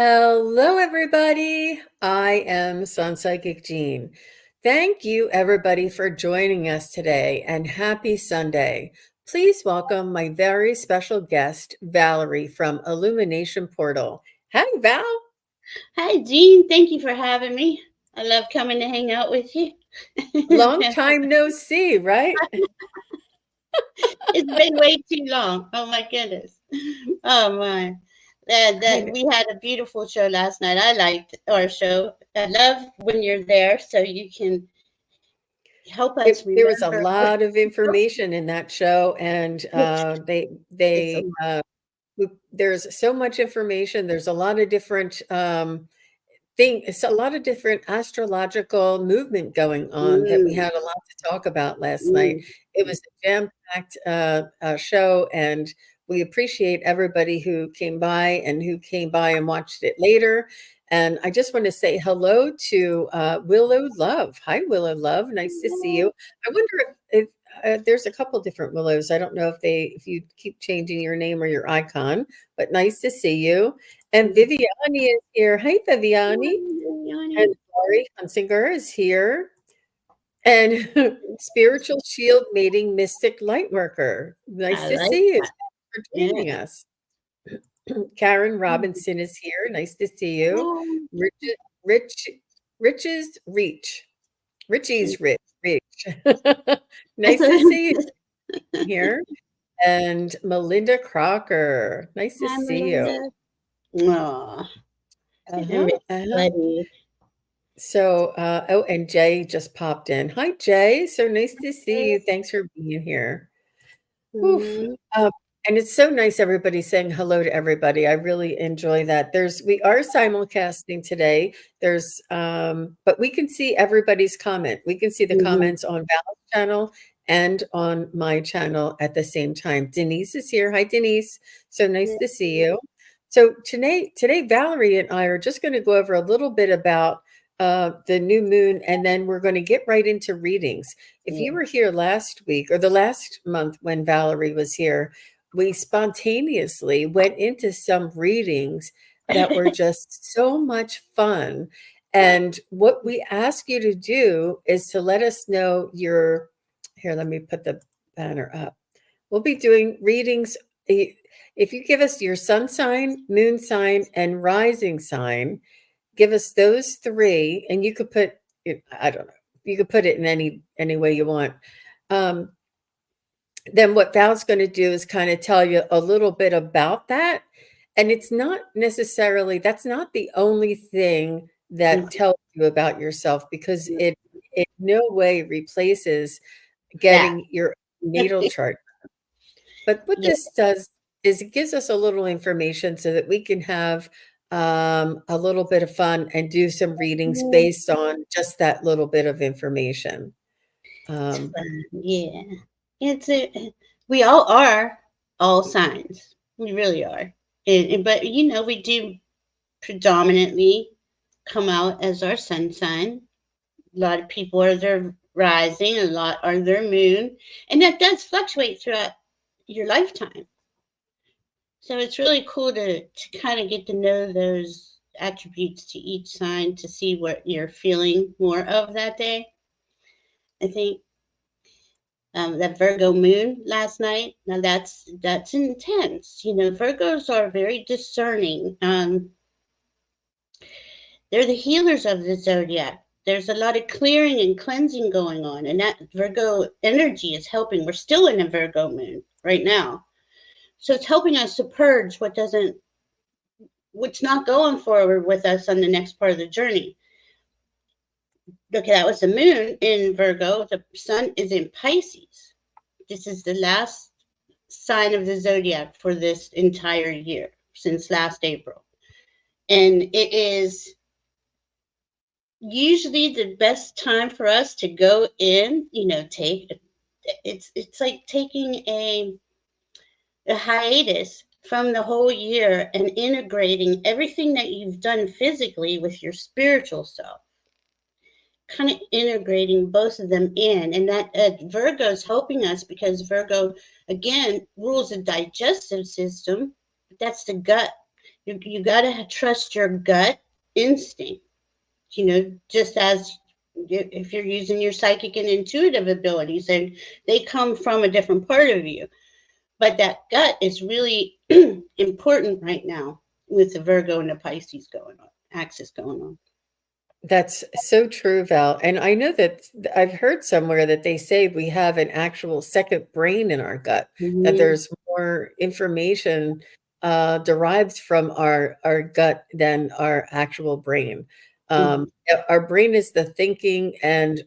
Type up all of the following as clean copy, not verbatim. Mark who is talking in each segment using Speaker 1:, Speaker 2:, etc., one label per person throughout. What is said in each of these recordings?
Speaker 1: Hello, everybody. I am Sun Psychic Jean. Thank you, everybody, for joining us today, and happy Sunday. Please welcome my very special guest, Valerie from Illumination Portal. Hi, Val.
Speaker 2: Hi, Jean. Thank you for having me. I love coming to hang out with you.
Speaker 1: Long time no see, right?
Speaker 2: It's been way too long. Oh my goodness. Oh my.
Speaker 1: I
Speaker 2: That we had a beautiful show last night. I liked our show. I love when you're there so you can help us
Speaker 1: There was a
Speaker 2: remember what
Speaker 1: lot of information in that show, and
Speaker 2: which it's a
Speaker 1: there's so much information. There's a lot of different it's a lot of different astrological movement going on that we
Speaker 2: mm,
Speaker 1: had a lot to talk about last night.
Speaker 2: mm,
Speaker 1: It was a jam-packed show, and we appreciate everybody who came by and who came by and watched it later. And I just want to say hello to Willow Love. Hi, Willow Love. Nice to see you. I wonder if there's a couple different Willows. I don't know if you keep changing your name or your icon, but nice to see you. And
Speaker 2: mm.
Speaker 1: Viviani is here. Hi, Viviani. And
Speaker 2: Yawning.
Speaker 1: Laurie Hunsinger is here. And Spiritual Shield Mating Mystic Lightworker. Nice
Speaker 2: I
Speaker 1: to
Speaker 2: like
Speaker 1: see you.
Speaker 2: that.
Speaker 1: Thanks for
Speaker 2: Yeah.
Speaker 1: joining us. Karen Robinson is here. Nice to see you.
Speaker 2: Oh,
Speaker 1: Rich, Rich, Rich's Reach. Richie's Reach. Nice to see you here. And Melinda Crocker. Nice to
Speaker 2: Hi,
Speaker 1: see you.
Speaker 2: Melinda. Aw,
Speaker 1: Uh-huh.
Speaker 2: Rich
Speaker 1: Uh-huh.
Speaker 2: buddy.
Speaker 1: So, oh, and Jay just popped in. Hi, Jay. So nice to see you. Thanks for being here. Oof.
Speaker 2: Mm,
Speaker 1: Um, and it's so nice everybody saying hello to everybody. I really enjoy that. We are simulcasting today. But we can see everybody's comment. We can see the
Speaker 2: mhm.
Speaker 1: comments on Val's channel and on my channel at the same time. Denise is here. Hi, Denise. So nice to see you. So today, Valerie and I are just going to go over a little bit about the new moon, and then we're going to get right into readings. If you
Speaker 2: Yeah.
Speaker 1: were here last week or the last month when Valerie was here, we spontaneously went into some readings that were just so much fun. And what we ask you to do is to let us know here, let me put the banner up. We'll be doing readings. If you give us your sun sign, moon sign, and rising sign, give us those three, and you could put it, I don't know, you could put it in any way you want. Um, then what Val's going to do is kind of tell you a little bit about that. And it's not necessarily, that's not the only thing that tells you about yourself, because it in no way replaces
Speaker 2: That.
Speaker 1: getting your natal chart. But what
Speaker 2: Yeah.
Speaker 1: this does is it gives us a little information so that we can have a little bit of fun and do some readings based on just that little bit of information.
Speaker 2: It's
Speaker 1: Um,
Speaker 2: fun. Yeah. It's a, we all are all signs. We really are. But we do predominantly come out as our sun sign. A lot of people are their rising, a lot are their moon, and that does fluctuate throughout your lifetime. So it's really cool to kind of get to know those attributes to each sign to see what you're feeling more of that day. I think that Virgo moon last night. Now that's intense. Virgos are very discerning. They're the healers of the zodiac. There's a lot of clearing and cleansing going on, and that Virgo energy is helping. We're still in a Virgo moon right now, so it's helping us to purge what's not going forward with us on the next part of the journey. Look, that was the moon in Virgo. The sun is in Pisces. This is the last sign of the zodiac for this entire year since last April. And it is usually the best time for us to go in, take it's like taking a hiatus from the whole year and integrating everything that you've done physically with your spiritual self, kind of integrating both of them in. And that Virgo is helping us because Virgo, again, rules the digestive system. That's the gut. You got to trust your gut instinct. Just as if you're using your psychic and intuitive abilities, and they come from a different part of you. But that gut is really important right now with the Virgo and the Pisces going on, axis going on.
Speaker 1: That's so true, Val. And I know that I've heard somewhere that they say we have an actual second brain in our gut, that
Speaker 2: Mm-hmm.
Speaker 1: there's more information derived from our gut than our actual brain.
Speaker 2: Mm-hmm.
Speaker 1: Our brain is the thinking and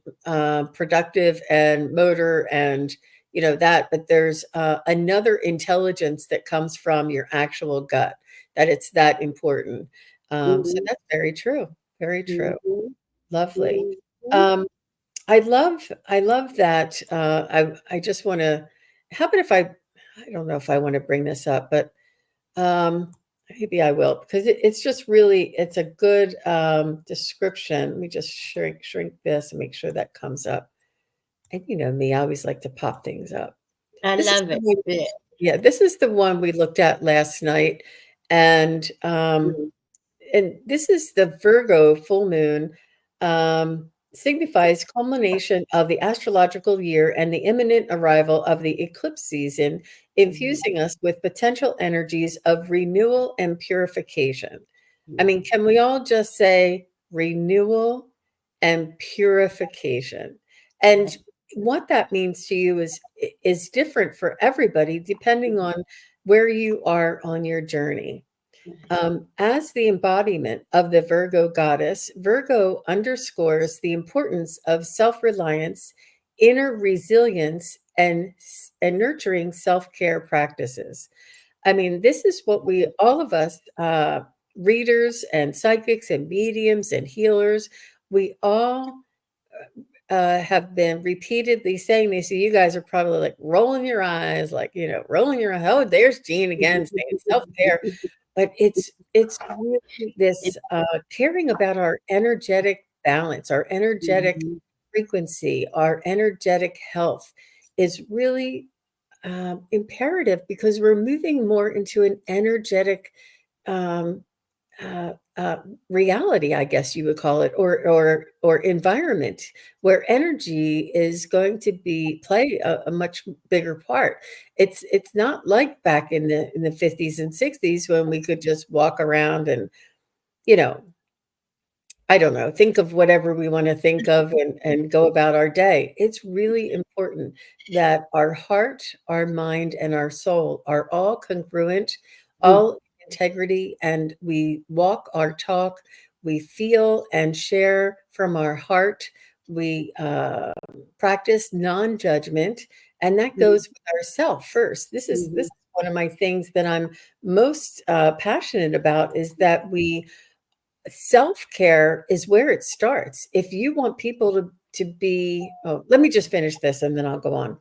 Speaker 1: productive and motor and that, but there's another intelligence that comes from your actual gut, that it's that important. So
Speaker 2: Mm-hmm.
Speaker 1: that's very true. Very true.
Speaker 2: Mm-hmm.
Speaker 1: Lovely.
Speaker 2: Mm-hmm.
Speaker 1: Um, I love that, I just wanna how about if I don't know if I wanna bring this up, but, um, maybe I will because it's just really it's a good, description. Let me just shrink this and make sure that comes up. And you know me, I always like to pop things up.
Speaker 2: I
Speaker 1: This is
Speaker 2: love
Speaker 1: the
Speaker 2: it.
Speaker 1: one
Speaker 2: Yeah.
Speaker 1: yeah, this is the one we looked at last night, and, this is the Virgo full moon, signifies culmination of the astrological year and the imminent arrival of the eclipse season,
Speaker 2: Mm-hmm.
Speaker 1: infusing us with potential energies of renewal and purification. I
Speaker 2: Mm-hmm.
Speaker 1: mean, can we all just say renewal and purification? And what that means to you is different for everybody depending on where you are on your journey. As the embodiment of the Virgo goddess, Virgo underscores the importance of self reliance, inner resilience, and nurturing self care practices. I mean, this is what we, all of us, readers and psychics and mediums and healers, we all have been repeatedly saying this. So you guys are probably like rolling your eyes, like, rolling your eye. Oh, there's Jean again saying self care. But it's really this, caring about our energetic balance, our energetic
Speaker 2: Mm-hmm.
Speaker 1: frequency, our energetic health is really, imperative because we're moving more into an energetic, um, uh, uh, reality, I guess you would call it, or environment where energy is going to be play a much bigger part. It's not like back in the 50s and 60s when we could just walk around and you know I don't know, think of whatever we wanna think of and go about our day. It's really important that our heart, our mind, and our soul are all congruent, all in integrity, and we walk our talk, we feel and share from our heart, we, practice non-judgment, and that goes with ourself first. This
Speaker 2: Mm-hmm.
Speaker 1: is one of my things that I'm most, passionate about is that we self-care is where it starts. If you want people to be oh, let me just finish this and then I'll go on.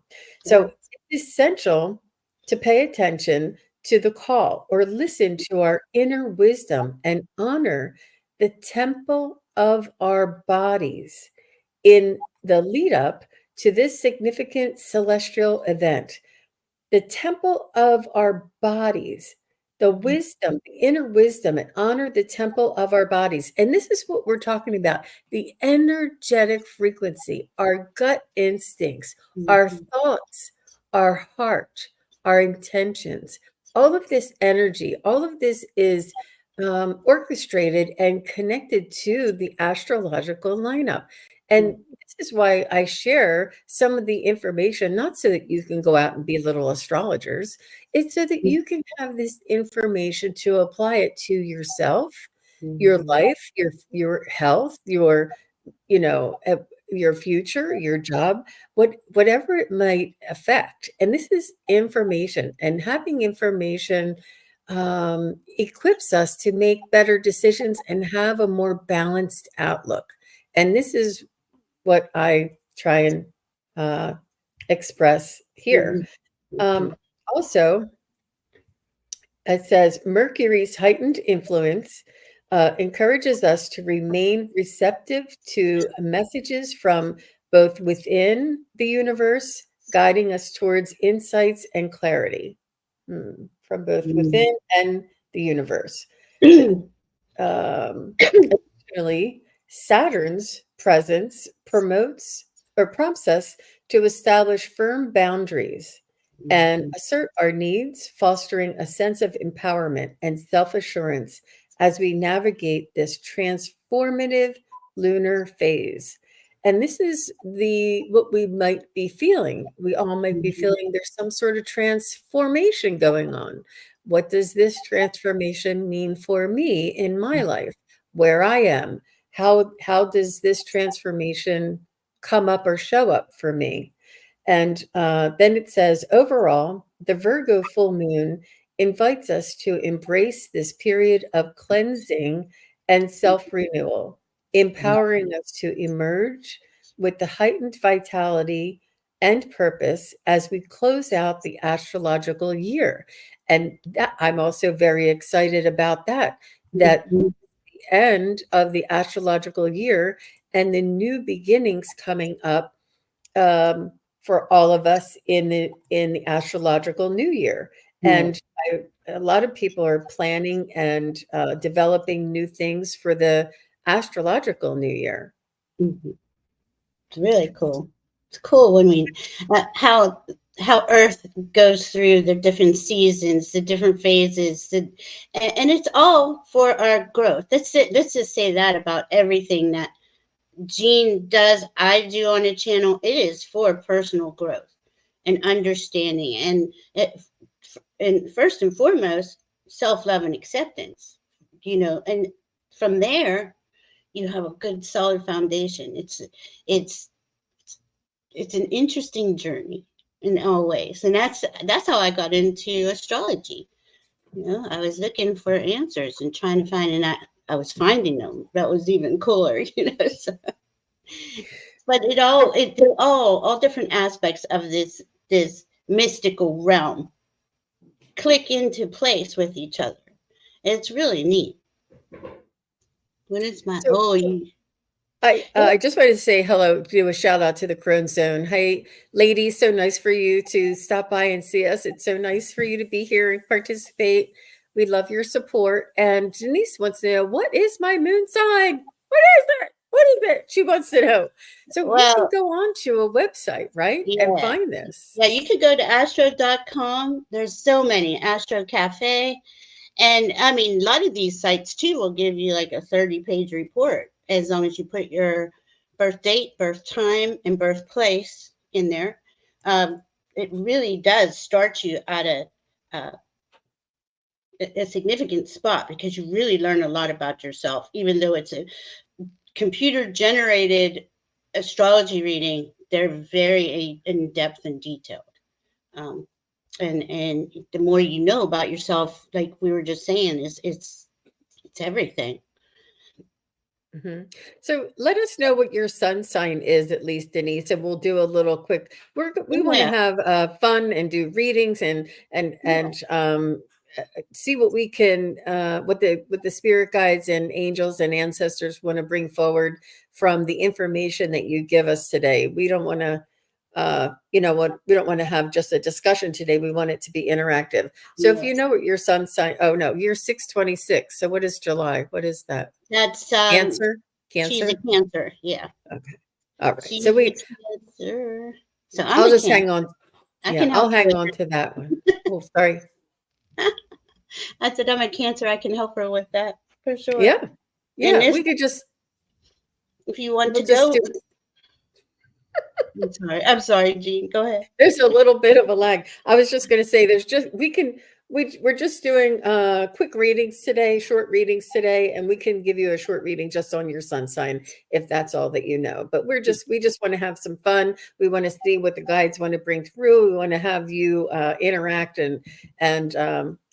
Speaker 1: So,
Speaker 2: Yeah.
Speaker 1: it's essential to pay attention to the call or listen to our inner wisdom and honor the temple of our bodies in the lead up to this significant celestial event. The temple of our bodies, the wisdom, the inner wisdom, and honor the temple of our bodies. And this is what we're talking about, the energetic frequency, our gut instincts, our
Speaker 2: Mm-hmm.
Speaker 1: thoughts, our heart, our intentions. All of this energy, all of this is orchestrated and connected to the astrological lineup. And this is why I share some of the information, not so that you can go out and be little astrologers. It's so that you can have this information to apply it to yourself, your
Speaker 2: Mm-hmm.
Speaker 1: life, your health, your future, your job, whatever it might affect. And this is information, and having information equips us to make better decisions and have a more balanced outlook. And this is what I try and, uh, express here.
Speaker 2: Mm-hmm.
Speaker 1: Also, it says Mercury's heightened influence encourages us to remain receptive to messages from both within the universe, guiding us towards insights and clarity. From both
Speaker 2: Mm-hmm.
Speaker 1: within and the universe. Um, Additionally, Saturn's presence promotes or prompts us to establish firm boundaries and
Speaker 2: Mhm.
Speaker 1: assert our needs, fostering a sense of empowerment and self assurance as we navigate this transformative lunar phase. And this is the what we might be feeling. We all might be
Speaker 2: Mhm.
Speaker 1: feeling there's some sort of transformation going on. What does this transformation mean for me in my life, where I am? How does this transformation come up or show up for me? And then it says, overall, the Virgo full moon invites us to embrace this period of cleansing and self renewal, empowering us to emerge with the heightened vitality and purpose as we close out the astrological year. And that, I'm also very excited about that, that
Speaker 2: Mhm.
Speaker 1: the end of the astrological year and the new beginnings coming up, for all of us in the astrological new year.
Speaker 2: Yeah.
Speaker 1: And a lot of people are planning and developing new things for the astrological new year.
Speaker 2: Mhm. It's really cool. It's cool when we how Earth goes through the different seasons, the different phases, and it's all for our growth. That's it. Let's just say that about everything that Jean does, I do on the channel. It is for personal growth and understanding, and first and foremost, self love and acceptance. And from there, you have a good solid foundation. It's it's an interesting journey in all ways, and that's how I got into astrology. I was looking for answers and trying to find, and I was finding them. That was even cooler. So, but they're all different aspects of this mystical realm click into place with each other. It's really neat. What is my
Speaker 1: So I just wanted to say hello, do a shout out to the Crone Zone. Hey, ladies, so nice for you to stop by and see us. It's so nice for you to be here and participate. We love your support. And Denise wants to know, what is my moon sign? What is it? What is it? She wants to know. So we can
Speaker 2: well,
Speaker 1: go on to a website, right? And
Speaker 2: yeah.
Speaker 1: find this.
Speaker 2: Yeah, you could go to astro.com. There's so many. Astro Cafe. And I mean, a lot of these sites too will give you like a 30-page report as long as you put your birth date, birth time, and birthplace in there. It really does start you at uh, a significant spot because you really learn a lot about yourself, even though it's a computer generated astrology reading. They're very in depth and detailed. Um, and the more you know about yourself, like we were just saying, is it's everything.
Speaker 1: Mhm. So let us know what your sun sign is, at least, Denise, and we'll do a little quick. We want to
Speaker 2: Yeah,
Speaker 1: have fun and do readings
Speaker 2: yeah,
Speaker 1: and see what we can what the spirit guides and angels and ancestors want to bring forward from the information that you give us today. We don't want to we don't want to have just a discussion today. We want it to be interactive. So if
Speaker 2: yeah.
Speaker 1: you know what your sun sign, oh no, you're 626. So what is July? What is that?
Speaker 2: That's
Speaker 1: Cancer?
Speaker 2: she's a
Speaker 1: Cancer?
Speaker 2: Cancer. Yeah,
Speaker 1: Okay. All right. So
Speaker 2: she's a Cancer. So I'm
Speaker 1: I'll
Speaker 2: a
Speaker 1: just
Speaker 2: Cancer.
Speaker 1: hang on.
Speaker 2: I
Speaker 1: Yeah,
Speaker 2: can
Speaker 1: I'll
Speaker 2: help you
Speaker 1: hang
Speaker 2: with
Speaker 1: on to that one. Oh, sorry.
Speaker 2: it. I said I'm a Cancer. I can help her with that for sure.
Speaker 1: Yeah.
Speaker 2: And
Speaker 1: Yeah.
Speaker 2: this, if you want
Speaker 1: We'll
Speaker 2: to
Speaker 1: just
Speaker 2: go,
Speaker 1: do
Speaker 2: I'm sorry. I'm sorry, Jean. Go ahead.
Speaker 1: there's a little bit of a lag. I was just going to say there's just we're just doing quick readings today, short readings today, and we can give you a short reading just on your sun sign if that's all that you know. But we just want to have some fun. We want to see what the guides want to bring through. We want to have you interact and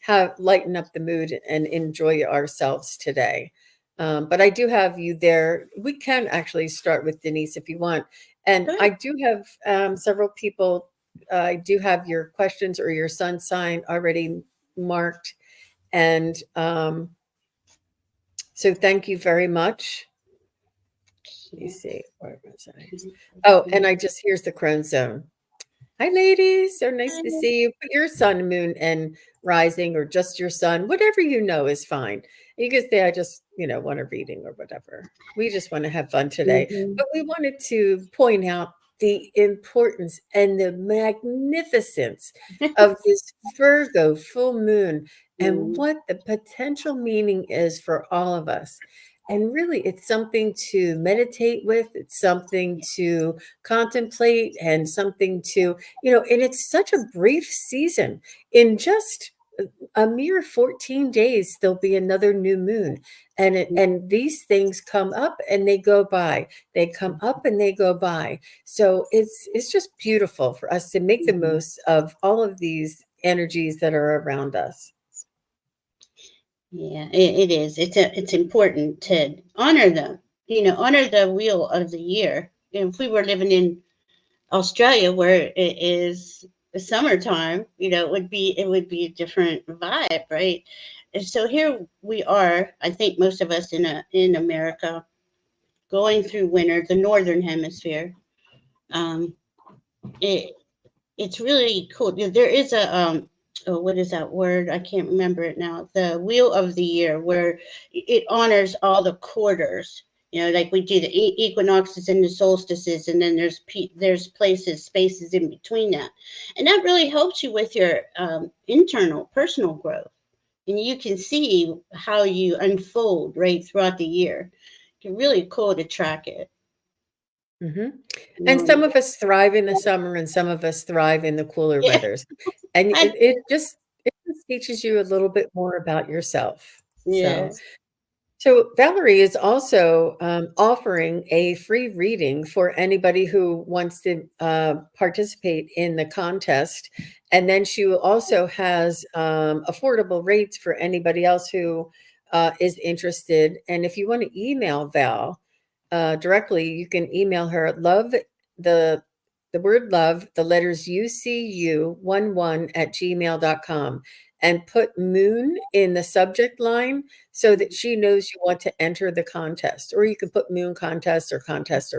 Speaker 1: have lighten up the mood and enjoy ourselves today. But I do have you there. We can actually start with Denise if you want. And
Speaker 2: Go
Speaker 1: I do have several people. I do have your questions or your sun sign already marked. And so thank you very much. Let me
Speaker 2: ahead.
Speaker 1: see. Where was I? Oh, and I just, here's the Crone Zone. Hi, ladies. So nice to see you. Put your sun, moon, and rising, or just your sun, whatever you know is fine. You could say, I just, want a reading or whatever. We just want to have fun today.
Speaker 2: Mhm.
Speaker 1: But we wanted to point out the importance and the magnificence of this Virgo full moon and
Speaker 2: Mm,
Speaker 1: what the potential meaning is for all of us. And really, it's something to meditate with, it's something to contemplate, and something to and it's such a brief season. In just a mere 14 days, there'll be another new moon. And these things come up and they go by. They come up and they go by. So it's just beautiful for us to make the
Speaker 2: mhm.
Speaker 1: most of all of these energies that are around us.
Speaker 2: Yeah, it is. It's important to honor them. Honor the wheel of the year. If we were living in Australia where it is the summertime, it would be a different vibe, right? And so here we are. I think most of us in America going through winter, the northern hemisphere. Um, it it's really cool. There is a oh, what is that word? I can't remember it now. The wheel of the year, where it honors all the quarters. Like we do the equinoxes and the solstices, and then there's spaces in between that, and that really helps you with your internal personal growth, and you can see how you unfold right throughout the year. It's really cool to track it.
Speaker 1: Mhm. And
Speaker 2: Um,
Speaker 1: some of us thrive in the summer and some of us thrive in the cooler
Speaker 2: yeah,
Speaker 1: weathers. And
Speaker 2: I,
Speaker 1: it just teaches you a little bit more about yourself. So
Speaker 2: yes.
Speaker 1: so Valerie is also offering a free reading for anybody who wants to participate in the contest. And then she also has affordable rates for anybody else who is interested. And if you want to email Val directly, you can email her at the the word love, the letters UCU11 at gmail.com, and put moon in the subject line so that she knows you want to enter the contest. Or you can put moon contest or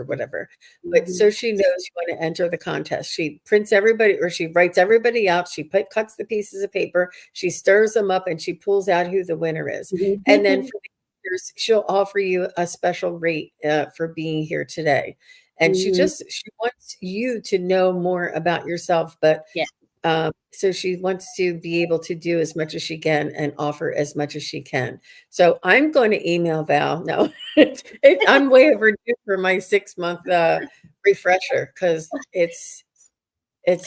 Speaker 1: whatever. But
Speaker 2: Mhm.
Speaker 1: so she knows you want to enter the contest. She prints everybody, or she writes everybody out. Cuts the pieces of paper, she stirs them up, and she pulls out who the winner is. And then
Speaker 2: Mhm.
Speaker 1: for the years, she'll offer you a special rate for being here today. And
Speaker 2: Mhm.
Speaker 1: she wants you to know more about yourself, but
Speaker 2: Yeah.
Speaker 1: so she wants to be able to do as much as she can and offer as much as she can. So I'm going to email Val. No, I'm way overdue for my 6 month refresher because it's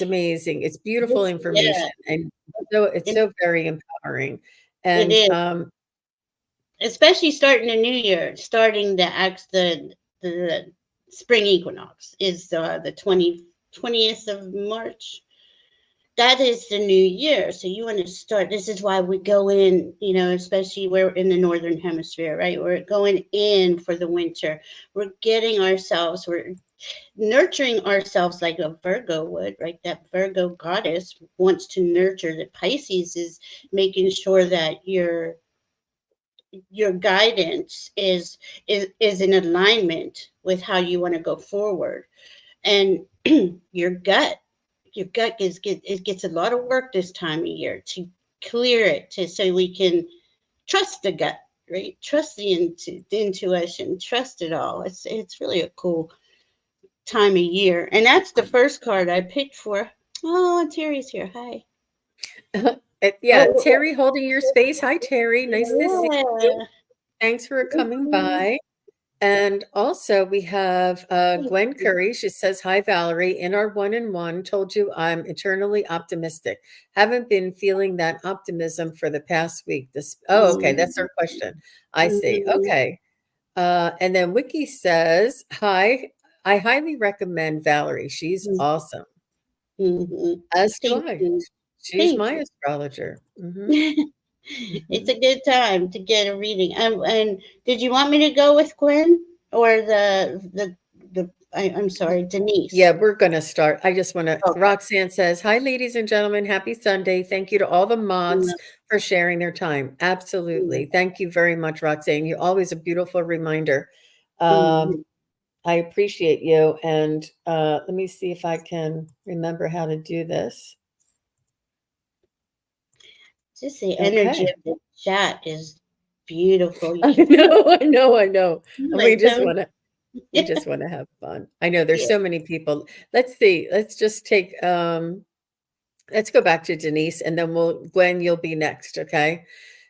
Speaker 1: amazing. It's beautiful
Speaker 2: Yeah.
Speaker 1: information, and so it's
Speaker 2: It,
Speaker 1: so very empowering.
Speaker 2: it
Speaker 1: And
Speaker 2: is, especially starting the new year, starting the spring equinox is the 20th of March. That is the new year. So you want to start. This is why we go in, especially we're in the northern hemisphere, right? We're going in for the winter. We're nurturing ourselves like a Virgo would, right? That Virgo goddess wants to nurture. The Pisces is making sure that your guidance is in alignment with how you want to go forward. And your gut it gets a lot of work this time of year to clear it, so we can trust the gut, right? Trust the intuition, trust it all. It's really a cool time of year. And that's the first card I picked for. Oh, Terry's here. Hi.
Speaker 1: yeah,
Speaker 2: Oh,
Speaker 1: Terry holding your space. Hi, Terry. Nice to see you.
Speaker 2: yeah.
Speaker 1: Thanks for coming
Speaker 2: Mhm.
Speaker 1: by. And also, we have
Speaker 2: Thank
Speaker 1: Gwen
Speaker 2: you.
Speaker 1: Curry. She says, Hi, Valerie. In our one and one, told you I'm eternally optimistic. Haven't been feeling that optimism for the past week. Okay. That's
Speaker 2: Mhm.
Speaker 1: our question. I see.
Speaker 2: Mhm.
Speaker 1: Okay. And then Wiki says, Hi, I highly recommend Valerie. She's awesome.
Speaker 2: Mhm.
Speaker 1: As do
Speaker 2: Thank
Speaker 1: I.
Speaker 2: you.
Speaker 1: She's
Speaker 2: Thank
Speaker 1: my
Speaker 2: you.
Speaker 1: astrologer.
Speaker 2: It's a good time to get a reading. And did you want me to go with Gwen or I'm sorry,
Speaker 1: Yeah,
Speaker 2: Denise?
Speaker 1: we're gonna start. I just wanna
Speaker 2: Okay.
Speaker 1: Roxanne says, "Hi, ladies and gentlemen, happy Sunday. Thank you to all the mods for sharing their time." Absolutely. Thank you very much, Roxanne. You're always a beautiful reminder. Um,
Speaker 2: Mhm.
Speaker 1: I appreciate you. And let me see if I can remember how to do this.
Speaker 2: Just the energy
Speaker 1: Okay.
Speaker 2: of the chat is beautiful. You
Speaker 1: I
Speaker 2: can feel
Speaker 1: know, I know, I know.
Speaker 2: it,
Speaker 1: And
Speaker 2: like them.
Speaker 1: we just want to have fun. I know there's
Speaker 2: Yeah.
Speaker 1: so many people. Let's see. Let's just take let's go back to Denise and then Gwen, you'll be next, okay?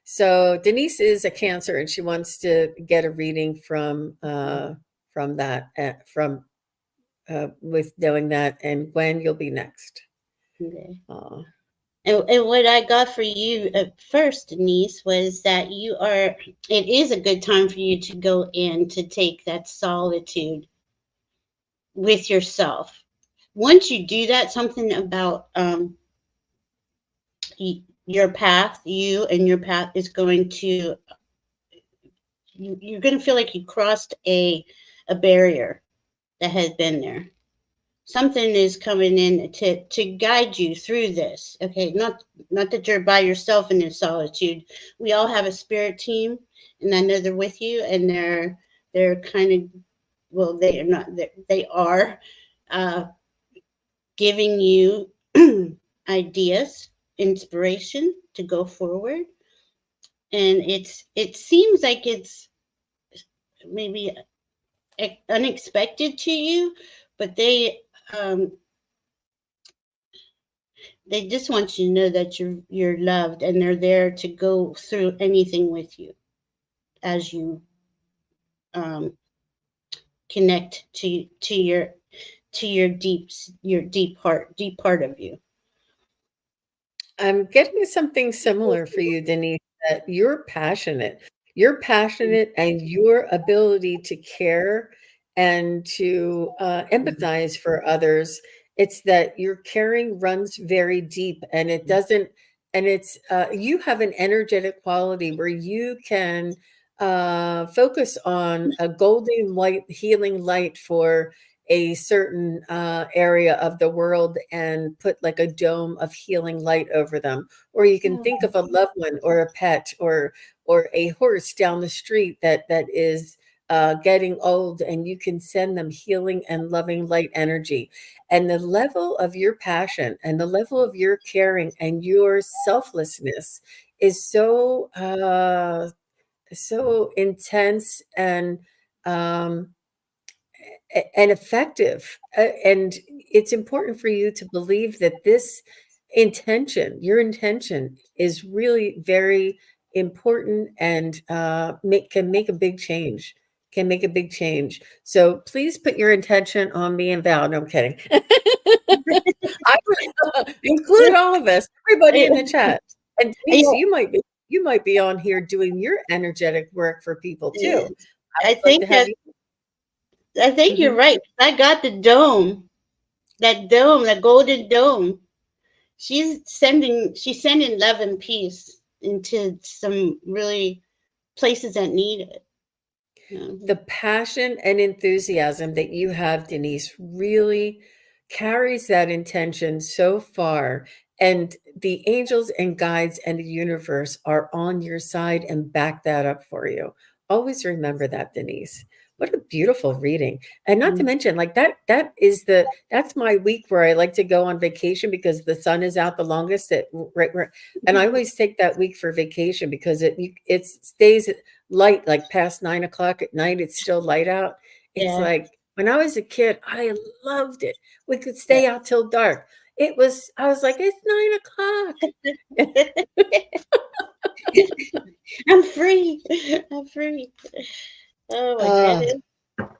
Speaker 1: So Denise is a Cancer and she wants to get a reading from that with knowing that, and Gwen, you'll be next.
Speaker 2: Okay.
Speaker 1: Uh,
Speaker 2: And what I got for you at first, Denise, was that it is a good time for you to go in to take that solitude with yourself. Once you do that, something about your path, you and your path is going to, you're going to feel like you crossed a barrier that had been there. Something is coming in to guide you through this. Okay, not that you're by yourself in this solitude. We all have a spirit team, and I know they're with you, and they're kind of, well, they are not, they are uh, giving you ideas, inspiration to go forward. And it seems like it's maybe unexpected to you, but um, they just want you to know that you're loved, and they're there to go through anything with you as you um, connect to your deep part of you.
Speaker 1: I'm getting something similar for you, Denise, that you're passionate. You're passionate and your ability to care and to empathize for others, it's that your caring runs very deep and it doesn't, and you have an energetic quality where you can focus on a golden light, healing light for a certain area of the world and put like a dome of healing light over them. Or you can think of a loved one or a pet or a horse down the street that is getting old, and you can send them healing and loving light energy. And the level of your passion and the level of your caring and your selflessness is so intense um, and effective. And it's important for you to believe that this intention, your intention, is really very important and can make a big change. Can make a big change. So please put your intention on me and Val. No, I'm kidding. I would include all of us, everybody in the chat. And Denise,
Speaker 2: Yeah,
Speaker 1: you might be on here doing your energetic work for people too.
Speaker 2: yeah.
Speaker 1: I
Speaker 2: I
Speaker 1: would love to
Speaker 2: think
Speaker 1: have
Speaker 2: that
Speaker 1: you.
Speaker 2: I think you're
Speaker 1: Mhm.
Speaker 2: right. I got the dome, that dome, that golden dome. She's sending love and peace into some really places that need it.
Speaker 1: The passion and enthusiasm that you have, Denise, really carries that intention so far. And the angels and guides and the universe are on your side and back that up for you. Always remember that, Denise. What a beautiful reading. And not to
Speaker 2: Mhm.
Speaker 1: mention, like that's my week where I like to go on vacation because the sun is out the longest and I always take that week for vacation because it stays light, like past 9 o'clock at night, it's still light out. It's
Speaker 2: Yeah.
Speaker 1: like when I was a kid, I loved it. We could
Speaker 2: Yeah.
Speaker 1: stay out till dark. I was like, it's 9 o'clock.
Speaker 2: I'm free. I'm free. Oh my
Speaker 1: Oh,
Speaker 2: goodness.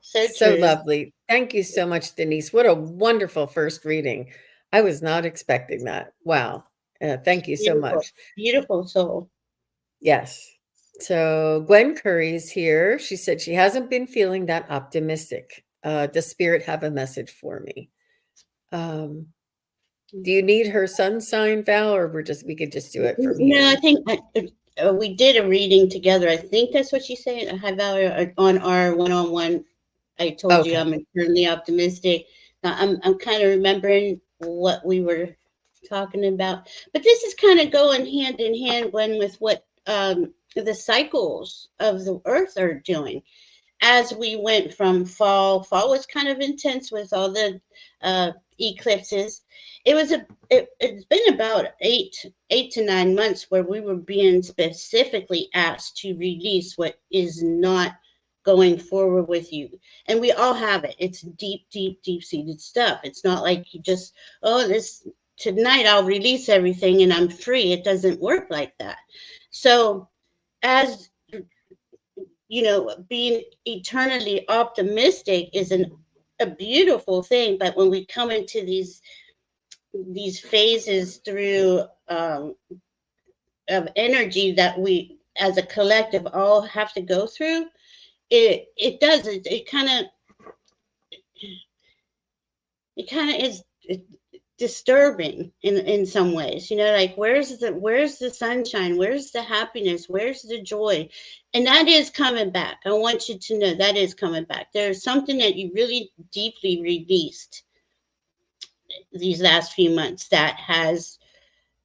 Speaker 2: So
Speaker 1: so
Speaker 2: true.
Speaker 1: lovely. Thank you so much, Denise. What a wonderful first reading. I was not expecting that. Wow. Thank you so
Speaker 2: Beautiful.
Speaker 1: much.
Speaker 2: Beautiful soul.
Speaker 1: Yes. So Gwen Curry's here. She said she hasn't been feeling that optimistic. Does Spirit have a message for me? Um, Do you need her sun sign, Val, or we could just do it from
Speaker 2: No, I
Speaker 1: here?
Speaker 2: think we did a reading together. I think that's what she's saying. A high value on our one-on-one. I told you
Speaker 1: Okay.
Speaker 2: I'm eternally optimistic. Now I'm kind of remembering what we were talking about, but this is kind of going hand in hand when with what the cycles of the earth are doing. as we went from fall was kind of intense with all the eclipses. It's been about 8 to 9 months where we were being specifically asked to release what is not going forward with you. And we all have it. It's deep seated stuff. It's not like you just, oh, this tonight I'll release everything and I'm free. It doesn't work like that. So as being eternally optimistic is a beautiful thing, but when we come into these phases through of energy that we as a collective all have to go through, it does it kind of is disturbing in some ways, like where's the sunshine, where's the happiness, where's the joy? And that is coming back. I want you to know that is coming back. There's something that you really deeply released these last few months that has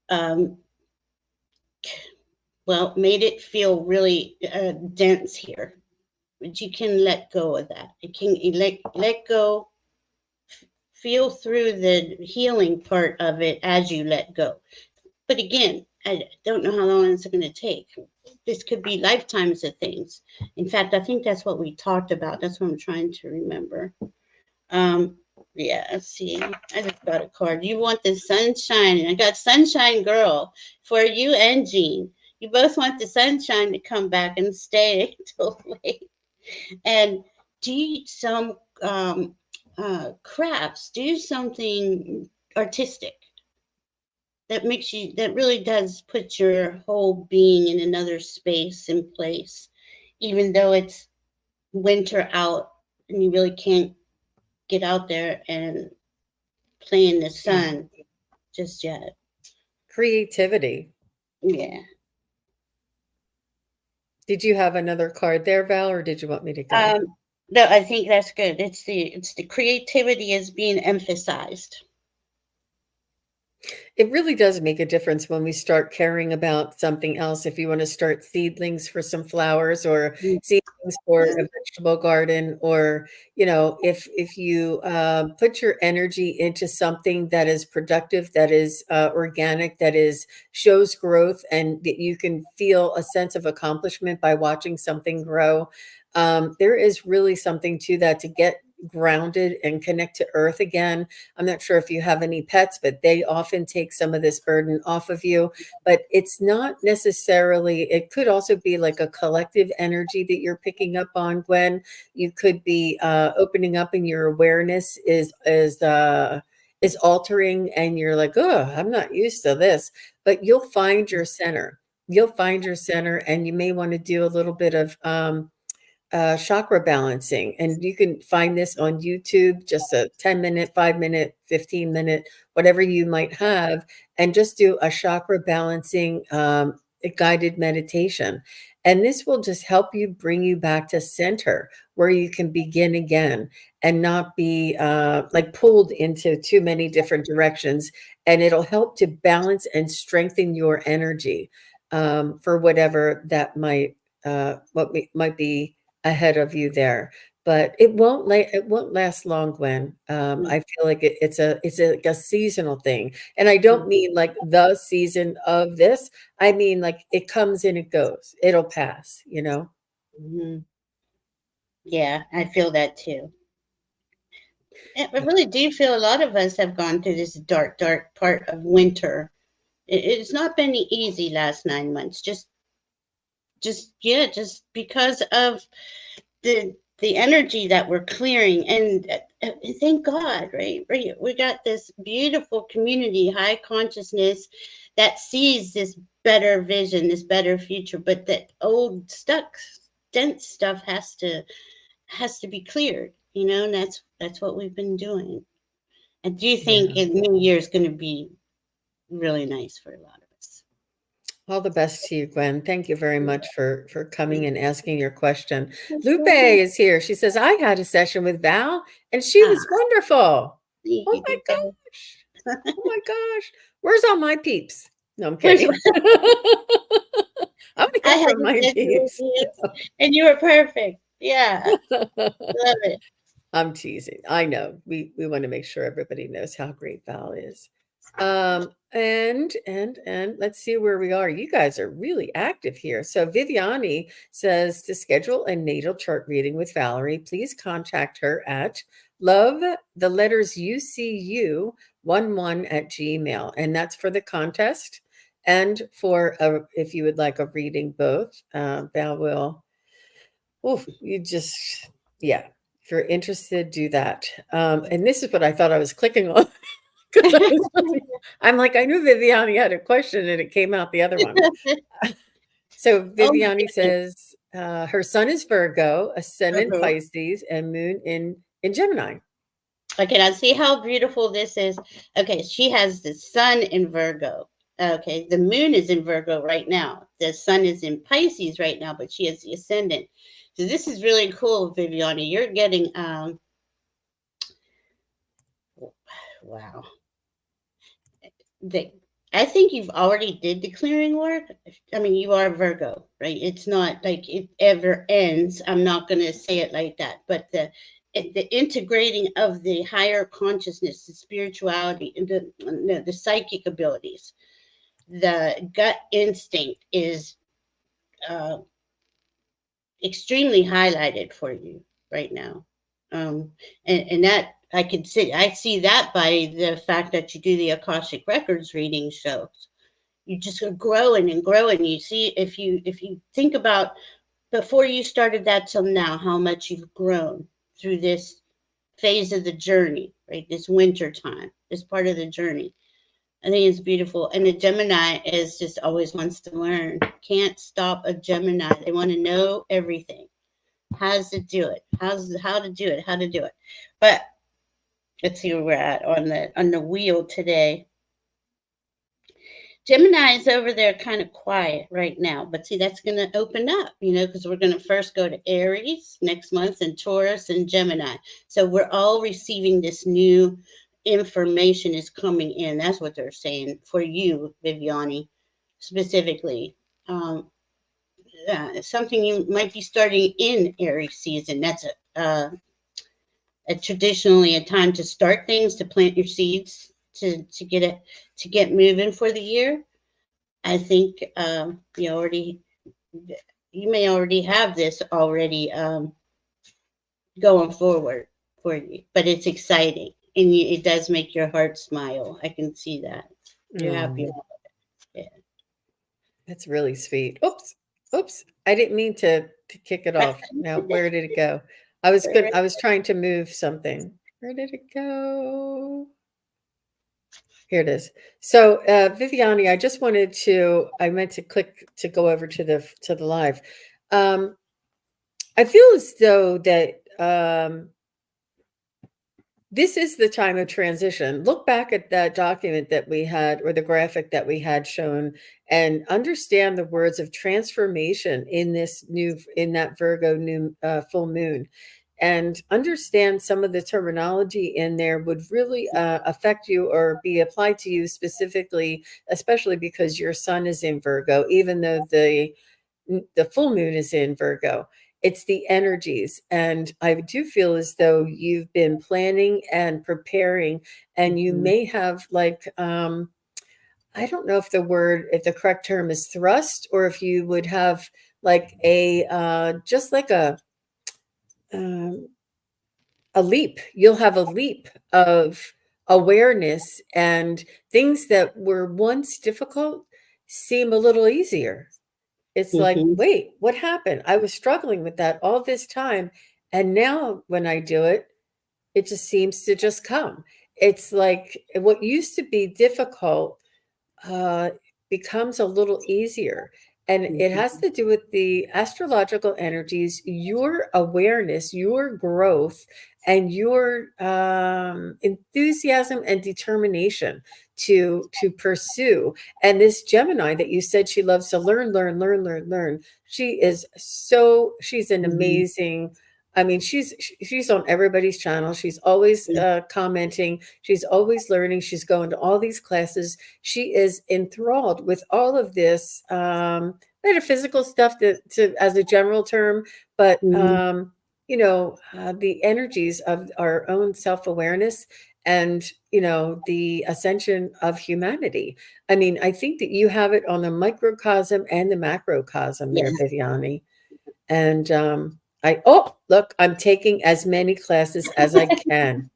Speaker 2: um well made it feel really dense here, but you can let go of that. It can let go, feel through the healing part of it as you let go. But again, I don't know how long it's going to take. This could be lifetimes of things. In fact, I think that's what we talked about. That's what I'm trying to remember. Um, yeah, let's see. I just got a card. You want the sunshine. I got Sunshine Girl for you and Jean. You both want the sunshine to come back and stay till late. And do some crafts. Do something artistic that really does put your whole being in another space and place, even though it's winter out and you really can't get out there and play in the
Speaker 1: Yeah.
Speaker 2: sun just yet.
Speaker 1: Creativity.
Speaker 2: Yeah.
Speaker 1: Did you have another card there, Val, or did you want me to go?
Speaker 2: No, I think that's good. It's the creativity is being emphasized.
Speaker 1: It really does make a difference when we start caring about something else. If you want to start seedlings for some flowers or seedlings for a vegetable garden, or if you put your energy into something that is productive, that is organic, that is shows growth, and that you can feel a sense of accomplishment by watching something grow. There is really something to that, to get grounded and connect to earth again. I'm not sure if you have any pets, but they often take some of this burden off of you. But it's not necessarily, it could also be like a collective energy that you're picking up on, Gwen. You could be opening up, and your awareness is altering, and you're like, oh, I'm not used to this. But you'll find your center. You'll find your center, and you may want to do a little bit of chakra balancing. And you can find this on YouTube, just a 10-minute, 5-minute, 15-minute, whatever you might have, and just do a chakra balancing a guided meditation. And this will just help you, bring you back to center, where you can begin again and not be like pulled into too many different directions. And it'll help to balance and strengthen your energy for whatever that might be ahead of you there. But it won't last long, Gwen. I feel like it's a seasonal thing. And I don't mean like the season of this. I mean like it comes and it goes. It'll pass, you know?
Speaker 2: Mm-hmm. Yeah, I feel that too. I really do feel a lot of us have gone through this dark part of winter. It's not been easy last 9 months. Just because of the energy that we're clearing, and thank God, right? We got this beautiful community, high consciousness, that sees this better vision, this better future, but that old stuck dense stuff has to be cleared, and that's what we've been doing. I do think
Speaker 1: Yeah.
Speaker 2: New Year is going to be really nice for a lot of us.
Speaker 1: All the best to you, Gwen. Thank you very much for coming and asking your question.
Speaker 2: That's
Speaker 1: Lupe
Speaker 2: so good.
Speaker 1: is here. She says, I had a session with Val and she was
Speaker 2: Ah,
Speaker 1: wonderful.
Speaker 2: thank
Speaker 1: Oh
Speaker 2: you,
Speaker 1: my
Speaker 2: Lupe.
Speaker 1: gosh. Oh my gosh. Where's all my peeps? No, I'm
Speaker 2: Where's
Speaker 1: kidding. I'm
Speaker 2: I
Speaker 1: here
Speaker 2: had
Speaker 1: for
Speaker 2: a
Speaker 1: my
Speaker 2: session with
Speaker 1: peeps.
Speaker 2: you, and you were perfect. Yeah, love it.
Speaker 1: I'm teasing. I know. We want to make sure everybody knows how great Val is. And let's see where we are. You guys are really active here. So Viviani says to schedule a natal chart reading with Valerie, please contact her at love the letters UCU11 at Gmail. And that's for the contest. And for if you would like a reading both, Val will. Oh, you just, yeah. If you're interested, do that. And this is what I thought I was clicking on because I'm like, I knew Viviani had a question and it came out the other one. So
Speaker 2: Oh my
Speaker 1: Viviani
Speaker 2: goodness.
Speaker 1: says her sun is Virgo, ascendant
Speaker 2: Uh-huh.
Speaker 1: Pisces, and moon in Gemini.
Speaker 2: Okay, now see how beautiful this is. Okay, she has the sun in Virgo. Okay, the moon is in Virgo right now. The sun is in Pisces right now, but she has the ascendant. So this is really cool, Viviani. You're getting wow. The I think you've already did the clearing work. I mean, you are Virgo, right? It's not like it ever ends. I'm not going to say it like that, but the integrating of the higher consciousness, the spirituality, and the psychic abilities, the gut instinct is uh, extremely highlighted for you right now. And that I see that by the fact that you do the Akashic Records reading shows. You just are growing and growing. You see, if you think about before you started that till now, how much you've grown through this phase of the journey, right? This winter time, this part of the journey. I think it's beautiful. And the Gemini is just always wants to learn. Can't stop a Gemini. They want to know everything. How to do it. How to do it. How to do it. But let's see where we're at on the wheel today. Gemini is over there kind of quiet right now, but see, that's going to open up, because we're going to first go to Aries next month and Taurus and Gemini. So we're all receiving this new information is coming in. That's what they're saying for you, Viviani, specifically. Um, Something you might be starting in Aries season. That's a traditionally a time to start things, to plant your seeds, to get moving for the year. I think you may already have this already going forward for you, but it's exciting and it does make your heart smile. I can see that you're happy
Speaker 1: Mm,
Speaker 2: about it.
Speaker 1: that's really sweet. Oops, oops. I didn't mean to kick it off. Now, where did it go? I was trying to move something. Where did it go? Here it is. So, Viviani, I meant to click to go over to the live. Um, I feel as though that this is the time of transition. Look back at that document that we had, or the graphic that we had shown, and understand the words of transformation in that Virgo new full moon, and understand some of the terminology in there would really affect you or be applied to you specifically, especially because your sun is in Virgo, even though the full moon is in Virgo. It's the energies. And I do feel as though you've been planning and preparing, and you
Speaker 2: Mhm.
Speaker 1: may have I don't know if the correct term is thrust, or if you would have like just like um, a leap. You'll have a leap of awareness, and things that were once difficult seem a little easier. It's like,
Speaker 2: Mhm.
Speaker 1: wait, what happened? I was struggling with that all this time. And now when I do it, it just seems to just come. It's like what used to be difficult uh, becomes a little easier. And it has
Speaker 2: Mhm.
Speaker 1: to do with the astrological energies, your awareness, your growth, and your enthusiasm and determination to pursue. And this Gemini that you said she loves to learn, learn, learn, learn, learn. She's an
Speaker 2: Mhm.
Speaker 1: amazing. I mean, she's on everybody's channel. She's always
Speaker 2: Mhm.
Speaker 1: commenting. She's always learning. She's going to all these classes. She is enthralled with all of this metaphysical stuff to as a general term, but
Speaker 2: Mhm.
Speaker 1: the energies of our own self-awareness and the ascension of humanity. I mean, I think that you have it on the microcosm and the macrocosm
Speaker 2: Yeah.
Speaker 1: there, Viviani. And I oh look, I'm taking as many classes as I can.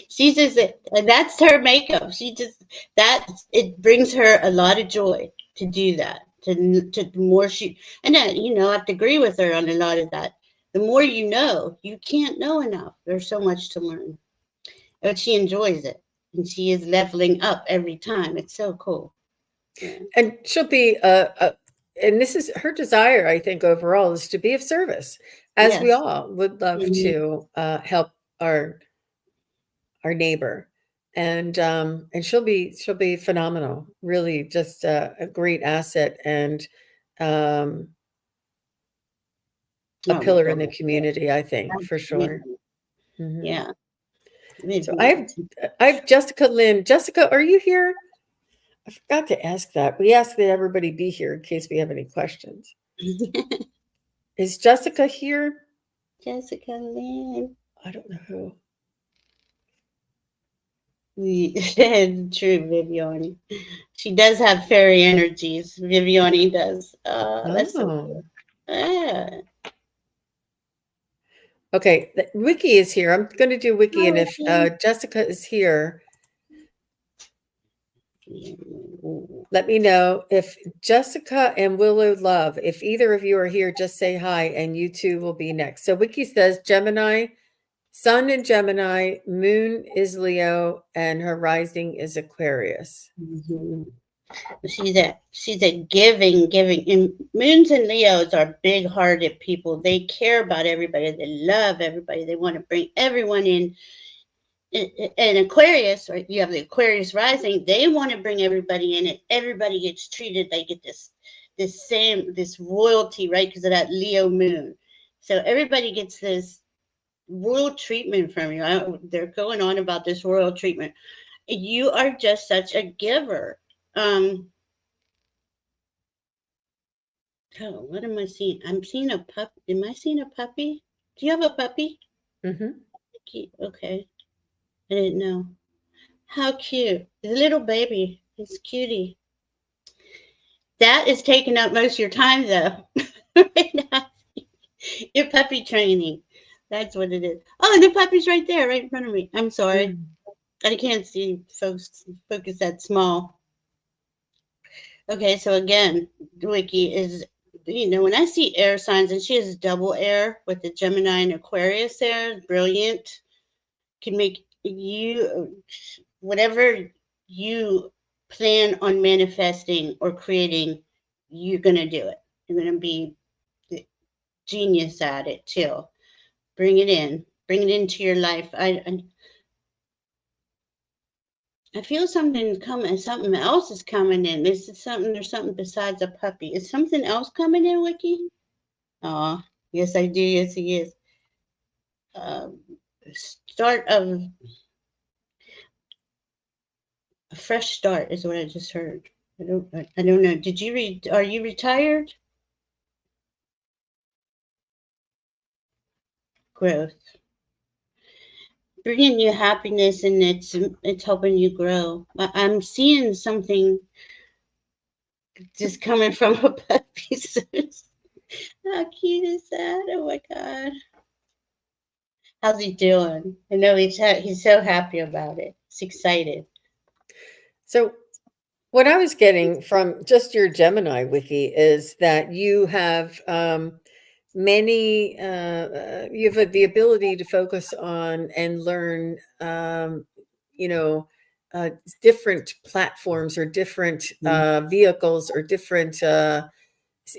Speaker 2: She just, and that's her makeup. She just, that, it brings her a lot of joy to do that. To the more she, and then, I have to agree with her on a lot of that. The more you can't know enough. There's so much to learn. But she enjoys it. And she is leveling up every time. It's so cool. Yeah.
Speaker 1: And she'll be and this is her desire, I think, overall, is to be of service, as we
Speaker 2: Yes.
Speaker 1: all would love
Speaker 2: Hmm.
Speaker 1: to help our neighbor. And she'll be phenomenal, really, just a great asset, and um, a
Speaker 2: Oh my
Speaker 1: pillar in
Speaker 2: God.
Speaker 1: the community, I think, for sure.
Speaker 2: Absolutely.
Speaker 1: Hmm.
Speaker 2: Yeah.
Speaker 1: So I have Jessica Lynn. Jessica, are you here? I forgot to ask that. We asked that everybody be here in case we have any questions. Is Jessica here?
Speaker 2: Jessica Lynn.
Speaker 1: I don't know who.
Speaker 2: True, Viviani. She does have fairy energies. Viviani does. That's so
Speaker 1: Oh,
Speaker 2: cool. Yeah.
Speaker 1: okay. Wiki is here. I'm going to do Wiki,
Speaker 2: Hi,
Speaker 1: and if
Speaker 2: Ricky.
Speaker 1: Jessica is here, let me know. If Jessica and Willow Love, if either of you are here, just say hi, and you two will be next. So Wiki says Gemini, Sun in Gemini, Moon is Leo, and her rising is Aquarius.
Speaker 2: Mhm. She's a giving. And Moons and Leos are big-hearted people. They care about everybody. They love everybody. They want to bring everyone in. And Aquarius, right? You have the Aquarius rising. They want to bring everybody in, and everybody gets treated. They get this royalty, right? Because of that Leo moon. So everybody gets this royal treatment from you. They're going on about this royal treatment. You are just such a giver. Um, oh, what am I seeing? I'm seeing a pup. Am I seeing a puppy? Do you have a puppy?
Speaker 1: Hmm.
Speaker 2: Okay, I didn't know. How cute! The little baby. It's cutie. That is taking up most of your time, though. Right now, your puppy training. That's what it is. Oh, the puppy's right there, right in front of me. I'm sorry.
Speaker 1: Mm.
Speaker 2: I can't see folks focus that small. Okay, so again, Wiki is, when I see air signs, and she has double air with the Gemini and Aquarius there, brilliant. Can make you, whatever you plan on manifesting or creating, you're going to do it. You're going to be the genius at it too. Bring it into your life. I feel something's coming. Something else is coming in. There's something besides a puppy. Is something else coming in, Wiki? Oh, yes, I do. Yes, he is. Um, Start of a fresh start is what I just heard. I don't know. Did you read? Are you retired? Growth, bringing you happiness, and it's helping you grow. I'm seeing something just coming from a puppy. How cute is that? Oh my god. How's he doing? I know he's so happy about it. He's excited.
Speaker 1: So what I was getting from just your Gemini wiki is that you have you have the ability to focus on and learn, you know, uh, different platforms or different
Speaker 2: Mhm.
Speaker 1: vehicles or different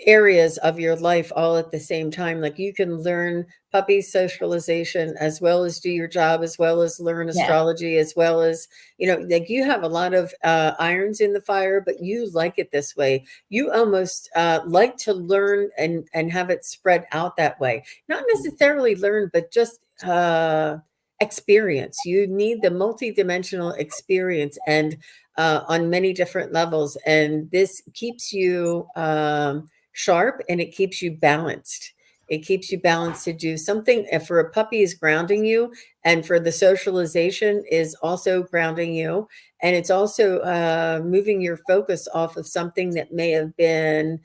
Speaker 1: areas of your life all at the same time. Like you can learn puppy socialization as well as do your job, as well as learn
Speaker 2: Yeah.
Speaker 1: astrology, as well as, like you have a lot of irons in the fire, but you like it this way. You almost like to learn and have it spread out that way. Not necessarily learn, but just experience. You need the multidimensional experience, and on many different levels. And this keeps you sharp, and it keeps you balanced. It keeps you balanced to do something. If for a puppy is grounding you, and for the socialization is also grounding you, and it's also moving your focus off of something that may have been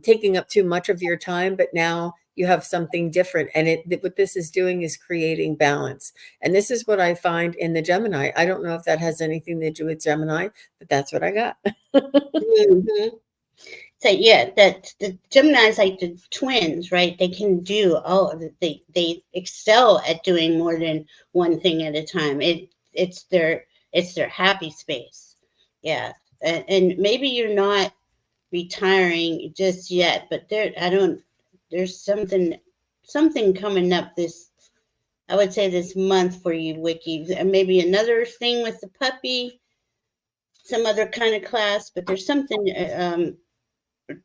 Speaker 1: taking up too much of your time, but now you have something different. And what this is doing is creating balance. And this is what I find in the Gemini. I don't know if that has anything to do with Gemini, but that's what I got.
Speaker 2: Hmm. So yeah, that the Gemini's like the twins, right? They can do they excel at doing more than one thing at a time. It's their happy space. Yeah. And maybe you're not retiring just yet, but there's something coming up this, I would say, this month for you, Wiki. And maybe another thing with the puppy, some other kind of class, but there's something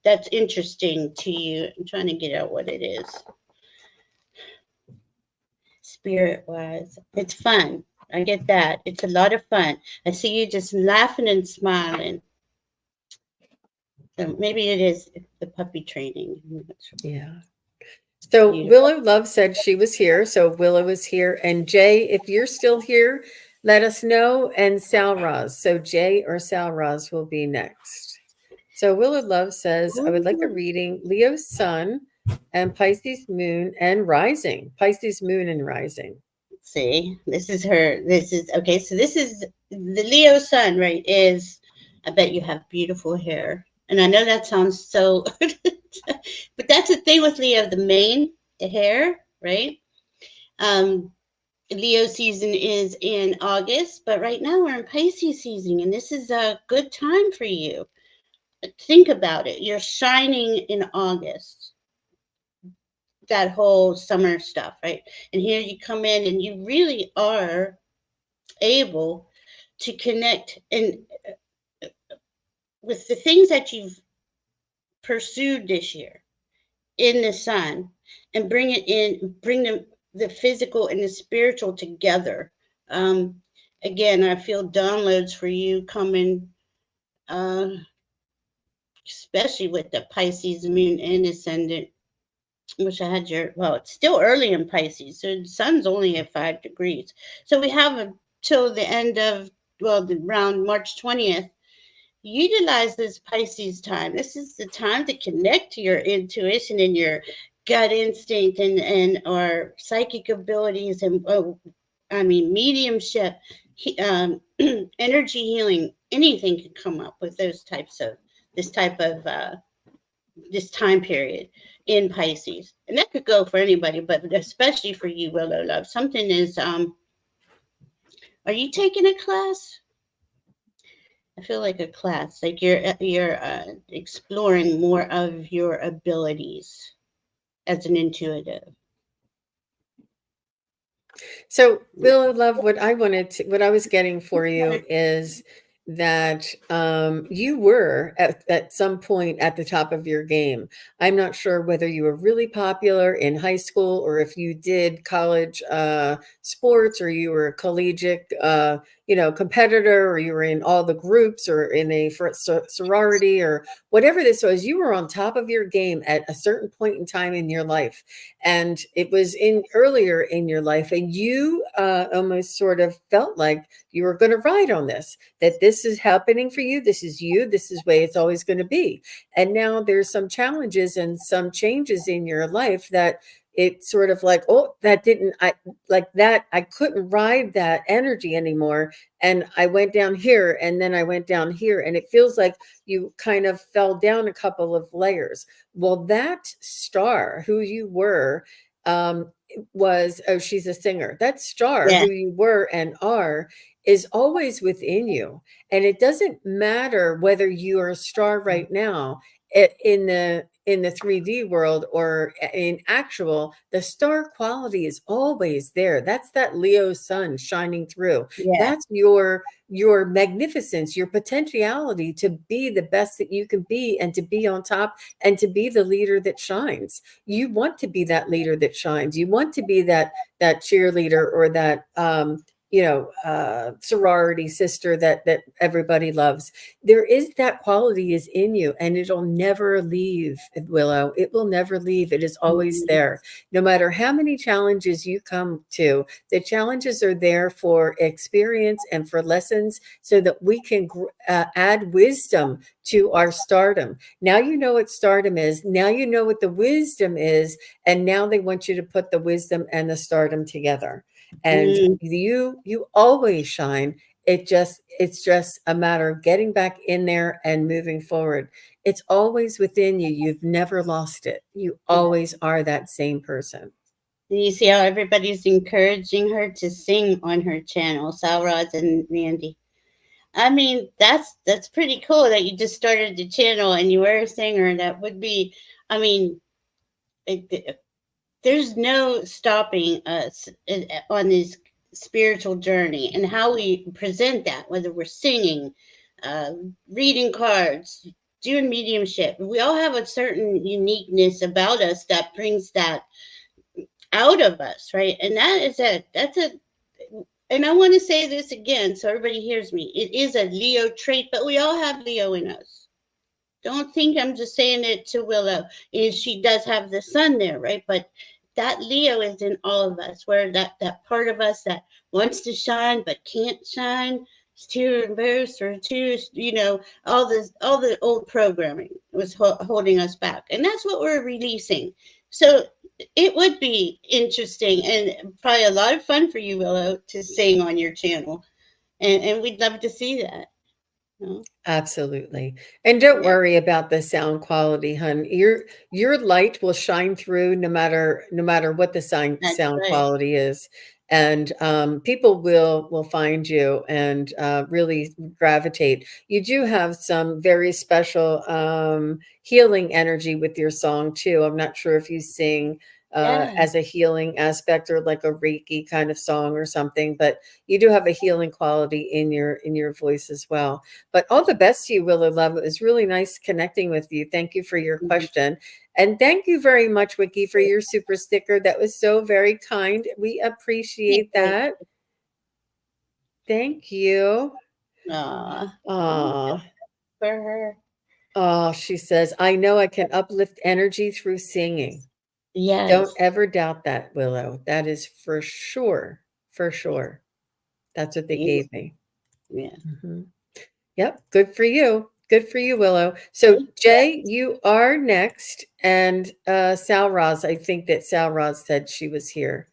Speaker 2: that's interesting to you. I'm trying to get out what it is. Spirit wise, it's fun. I get that. It's a lot of fun. I see you just laughing and smiling. So maybe it is the puppy training. I'm not sure.
Speaker 1: Yeah.
Speaker 2: It's
Speaker 1: So
Speaker 2: beautiful.
Speaker 1: Willow Love said she was here. So Willow is here. And Jay, if you're still here, let us know. And Sal Raz. So Jay or Sal Raz will be next. So Willow Love says, I would like a
Speaker 2: Ooh.
Speaker 1: reading Leo's sun and Pisces moon and rising. Pisces moon and rising.
Speaker 2: See, this is her. This is okay. So this is the Leo sun, right? Is, I bet you have beautiful hair, and I know that sounds so, but that's the thing with Leo, the mane, the hair, right? Um, Leo season is in August, but right now we're in Pisces season, and this is a good time for you. Think about it. You're shining in August, that whole summer stuff, right? And here you come in, and you really are able to connect and with the things that you've pursued this year in the sun, and bring the physical and the spiritual together. um Again, I feel downloads for you coming, uh especially with the Pisces moon and ascendant, which I had your, well, it's still early in Pisces, so the sun's only at 5 degrees, so we have until the end of, well, around March 20th. Utilize this Pisces time. This is the time to connect to your intuition and your gut instinct, and our psychic abilities, and I mean mediumship, energy healing. Anything can come up with those types of this type of this time period in Pisces, and that could go for anybody, but especially for you, Willow Love. Something is. Are you taking a class? I feel like a class, like you're exploring more of your abilities as an intuitive.
Speaker 1: So, Willow Love, what I was getting for you is that you were at some point at the top of your game. I'm not sure whether you were really popular in high school, or if you did college sports, or you were a collegiate, competitor, or you were in all the groups, or in a sorority, or whatever this was. You were on top of your game at a certain point in time in your life, and it was in earlier in your life, and you almost sort of felt like you were going to ride on this, that this is happening for you, this is you, this is way it's always going to be. And now there's some challenges and some changes in your life that it's sort of like, oh, that didn't, I like that, I couldn't ride that energy anymore, and I went down here, and then I went down here, and it feels like you kind of fell down a couple of layers. Well, that star who you were, was, oh, she's a singer. That star
Speaker 2: Yeah.
Speaker 1: who you were and are is always within you. And it doesn't matter whether you are a star right now. in the 3D world or in actual, the star quality is always there. That's that Leo sun shining through.
Speaker 2: Yeah.
Speaker 1: That's your magnificence, your potentiality to be the best that you can be and to be on top and to be the leader that shines. You want to be that leader that shines. You want to be that cheerleader or that sorority sister that everybody loves. There is that quality is in you and it'll never leave, Willow. It will never leave. It is always
Speaker 2: Mhm.
Speaker 1: there. No matter how many challenges you come to, the challenges are there for experience and for lessons so that we can add wisdom to our stardom. Now you know what stardom is. Now you know what the wisdom is. And now they want you to put the wisdom and the stardom together. And
Speaker 2: Mm.
Speaker 1: you always shine. It's just a matter of getting back in there and moving forward. It's always within you. You've never lost it. You
Speaker 2: Yeah.
Speaker 1: always are that same person.
Speaker 2: And you see how everybody's encouraging her to sing on her channel, Salrod and Randy. I mean, that's pretty cool that you just started the channel and you were a singer. That would be, I mean, there's no stopping us on this spiritual journey and how we present that, whether we're singing, uh, reading cards, doing mediumship. We all have a certain uniqueness about us that brings that out of us, right? And and I want to say this again so everybody hears me. It is a Leo trait, but we all have Leo in us. Don't think I'm just saying it to Willow. And she does have the sun there, right? But that Leo is in all of us, where that part of us that wants to shine but can't shine, is too embarrassed or too, all the old programming was holding us back, and that's what we're releasing. So it would be interesting and probably a lot of fun for you, Willow, to sing on your channel, and we'd love to see that. You know?
Speaker 1: Absolutely. And don't
Speaker 2: Yeah,
Speaker 1: worry about the sound quality, hun. Your light will shine through no matter what the
Speaker 2: that's
Speaker 1: sound
Speaker 2: right.
Speaker 1: quality is. And people will find you and really gravitate. You do have some very special healing energy with your song too. I'm not sure if you sing
Speaker 2: Yeah.
Speaker 1: as a healing aspect or like a Reiki kind of song or something, but you do have a healing quality in your voice as well. But all the best to you, Willow Love. It was really nice connecting with you. Thank you for your
Speaker 2: Mhm.
Speaker 1: question. And thank you very much, Wiki, for your super sticker. That was so very kind. We appreciate that. Thank you.
Speaker 2: Aw, I'm
Speaker 1: Ah,
Speaker 2: for her.
Speaker 1: oh, she says, I know I can uplift energy through singing. Don't
Speaker 2: Yes.
Speaker 1: ever doubt that, Willow. That is for sure. For sure. That's what they
Speaker 2: Yes.
Speaker 1: gave me.
Speaker 2: Yeah.
Speaker 1: Mhm. Yep, good for you. Good for you, Willow. So,
Speaker 2: Thank you.
Speaker 1: Jay, you are next, and Sal Roz. I think that Sal Roz said she was here.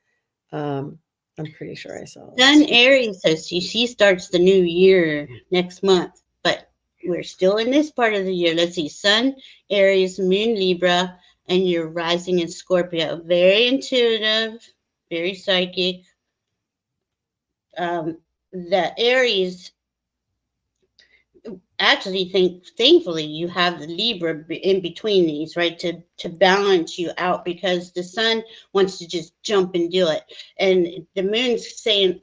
Speaker 1: Um, I'm pretty sure I saw that.
Speaker 2: Sun Aries says she starts the new year next month, but we're still in this part of the year. Let's see. Sun Aries, Moon Libra, and you're rising in Scorpio. Very intuitive, very psychic. The Aries actually thankfully you have the Libra in between these, right, to balance you out, because the sun wants to just jump and do it, and the moon's saying,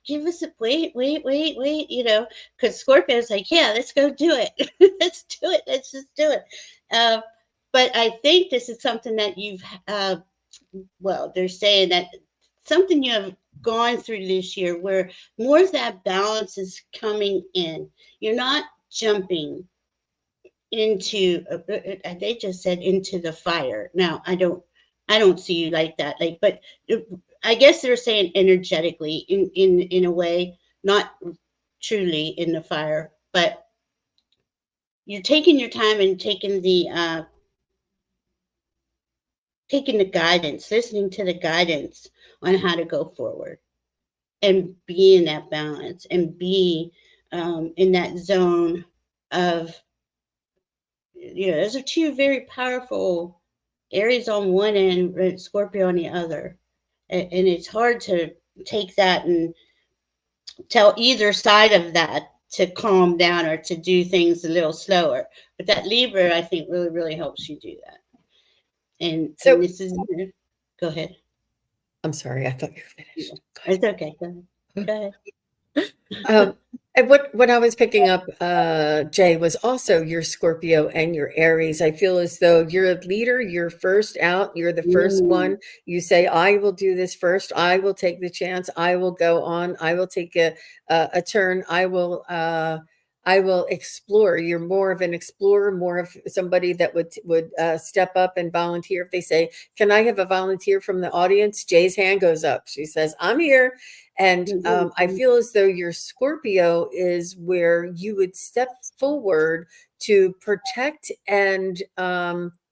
Speaker 2: give us a wait, because Scorpio's like, yeah, let's go do it. Let's do it, let's just do it. uh, but I think this is something that you've well, they're saying that something you have gone through this year where more of that balance is coming in. You're not jumping into they just said into the fire. Now, I don't see you like that. Like, but I guess they're saying energetically in a way, not truly in the fire, but you're taking your time and taking the guidance, listening to the guidance on how to go forward and be in that balance and be in that zone of, those are two very powerful Aries on one end, Scorpio on the other. And it's hard to take that and tell either side of that. to calm down or to do things a little slower. But that Libra, I think, really, really helps you do that. And
Speaker 1: So
Speaker 2: this is, go ahead.
Speaker 1: I'm sorry, I thought you were finished. Go
Speaker 2: It's okay. Go ahead. Go ahead.
Speaker 1: Um, and what I was picking up, Jay, was also your Scorpio and your Aries. I feel as though you're a leader, you're first out, you're the first
Speaker 2: Mm,
Speaker 1: one. You say, I will do this first, I will take the chance, I will go on, I will take a turn, I will explore. You're more of an explorer, more of somebody that would step up and volunteer. If they say, "Can I have a volunteer from the audience?" Jay's hand goes up. She says, "I'm here." And
Speaker 2: mhm,
Speaker 1: I feel as though your Scorpio is where you would step forward to protect and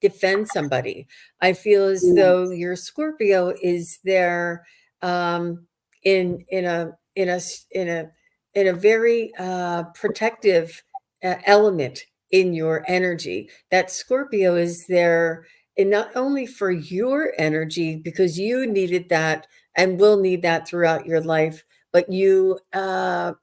Speaker 1: defend somebody. I feel as though
Speaker 2: yes.
Speaker 1: your Scorpio is there um, in a very protective element in your energy. That Scorpio is there, and not only for your energy because you needed that and will need that throughout your life. But you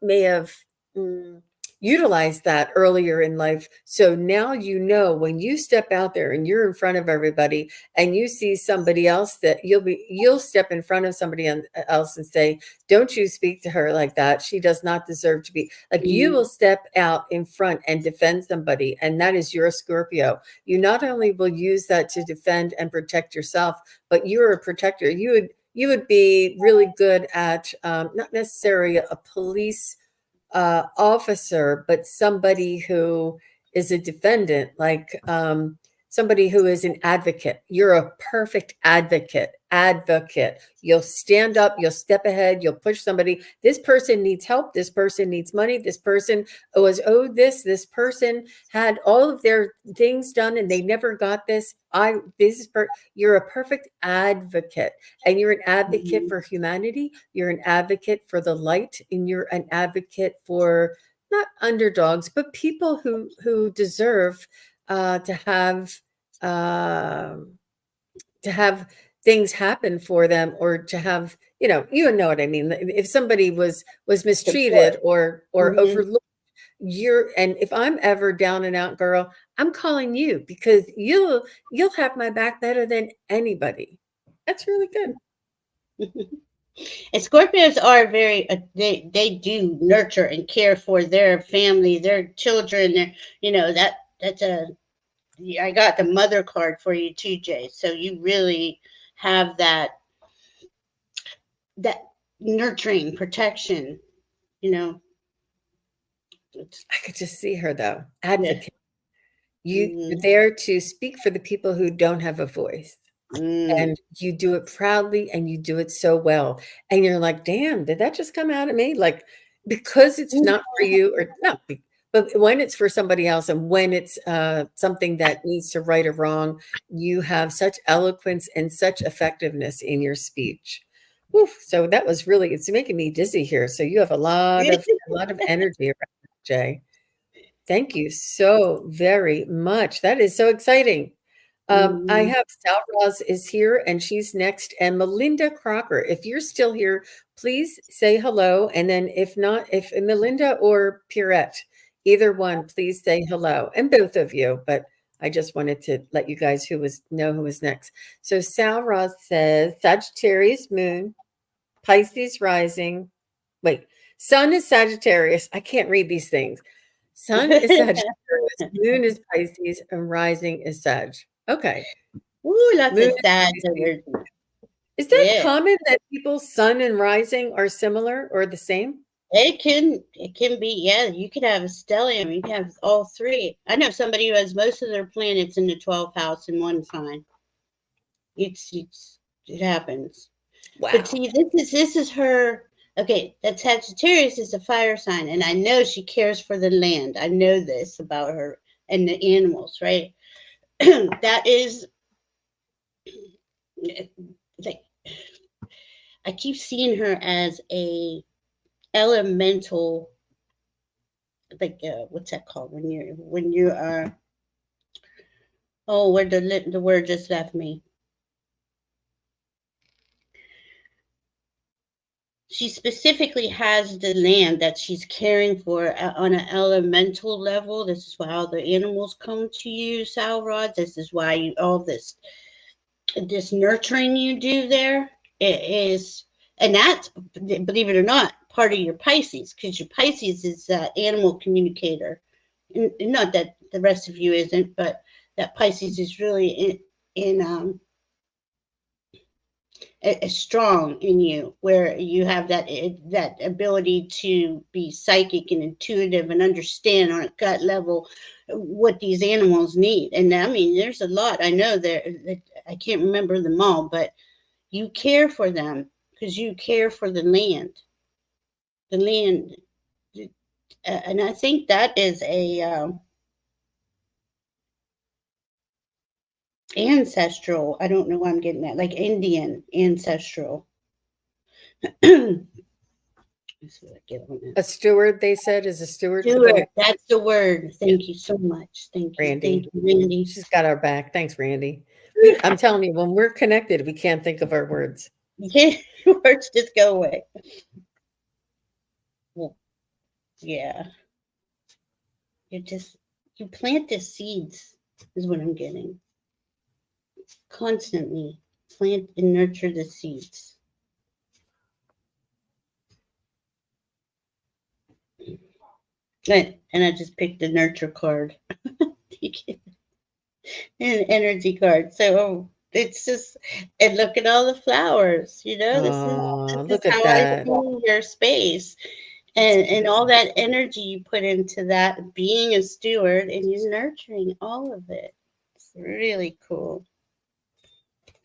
Speaker 1: may have mm, utilized that earlier in life. So now you know when you step out there and you're in front of everybody and you see somebody else that you'll step in front of somebody else and say, "Don't you speak to her like that. She does not deserve to be." Like you will
Speaker 2: Mhm,
Speaker 1: step out in front and defend somebody, and that is your Scorpio. You not only will use that to defend and protect yourself, but you're a protector. You would be really good at not necessarily a police officer, but somebody who is a defendant, like somebody who is an advocate. You're a perfect advocate. Advocate. You'll stand up, you'll step ahead, you'll push somebody. This person needs help. This person needs money. This person was owed this. This person had all of their things done and they never got this. You're a perfect advocate, and you're an advocate
Speaker 2: mhm.
Speaker 1: for humanity, you're an advocate for the light, and you're an advocate for not underdogs but people who deserve to um have things happen for them, or to have, you know what I mean. If somebody was
Speaker 2: Support.
Speaker 1: mistreated or
Speaker 2: Mhm.
Speaker 1: overlooked, and if I'm ever down and out, girl, I'm calling you because you'll have my back better than anybody. That's really good.
Speaker 2: And Scorpios are very they do nurture and care for their family, their children. That's a I got the mother card for you too, Jay. So you really have that nurturing protection. You know, it's,
Speaker 1: I could just see her though.
Speaker 2: yeah.
Speaker 1: Advocate. You're
Speaker 2: Mm-hmm.
Speaker 1: there to speak for the people who don't have a voice.
Speaker 2: Mm.
Speaker 1: And you do it proudly and you do it so well. And you're like, damn, did that just come out of me? Like, because it's not for you, or not, but when it's for somebody else, and when it's something that needs to right or wrong, you have such eloquence and such effectiveness in your speech. Oof, so that was really, it's making me dizzy here. So you have a lot of energy around, Jay. Thank you so very much. That is so exciting. I
Speaker 2: Mhm.
Speaker 1: have Sal Ross is here, and she's next, and Melinda Crocker. If you're still here, please say hello. And then if not, if Melinda or Pierrette, either one, please say hello. And both of you, but I just wanted to let you guys know who was next. So Sal Ross says Sagittarius moon, Pisces rising. Wait, Sun is Sagittarius. I can't read these things. Sun is Sagittarius, moon is Pisces, and rising is Sag. Okay.
Speaker 2: Ooh, lots
Speaker 1: Moon
Speaker 2: of
Speaker 1: is
Speaker 2: sad
Speaker 1: Pisces.
Speaker 2: energy.
Speaker 1: Is that
Speaker 2: Yeah.
Speaker 1: common that people's sun and rising are similar or the same?
Speaker 2: It can be, yeah, you could have a stellium, you can have all three. I know somebody who has most of their planets in the 12th house in one sign. It happens. But
Speaker 1: Wow.
Speaker 2: see, this is her. Okay, that Sagittarius is a fire sign, and I know she cares for the land. I know this about her and the animals, right? That is like I keep seeing her as a elemental, like what's that called when you are oh, where the word just left me. she specifically has the land that she's caring for on an elemental level. This is why all the animals come to you, Salrod. This is why you all this nurturing you do there. It is, and that's, believe it or not, part of your Pisces, because your Pisces is that animal communicator. Not that the rest of you isn't, but that Pisces is really in strong in you, where you have that ability to be psychic and intuitive and understand on a gut level what these animals need. And I mean, there's a lot I know there that I can't remember them all, but you care for them because you care for the land, and I think that is a ancestral. I don't know why I'm getting that, like Indian ancestral. Let's see what I get on that.
Speaker 1: A steward, they said, is a steward for the
Speaker 2: Stewart,
Speaker 1: land.
Speaker 2: that's the word.
Speaker 1: Yeah,
Speaker 2: Thank you so much. Thank
Speaker 1: Randy.
Speaker 2: you, Randy.
Speaker 1: She's got our back. Thanks, Randy. I'm telling you, when we're connected, we can't think of our words.
Speaker 2: Yeah, words just go away. Well, yeah, you just you plant the seeds is what I'm getting. Constantly plant and nurture the seeds. And I just picked the nurture card. An energy card. So it's just, and look at all the flowers.
Speaker 1: Oh,
Speaker 2: This
Speaker 1: look
Speaker 2: is
Speaker 1: at
Speaker 2: how I
Speaker 1: that.
Speaker 2: see your space,
Speaker 1: It's
Speaker 2: and all
Speaker 1: beautiful.
Speaker 2: that energy you put into that being a steward, and you're nurturing all of it. It's really cool.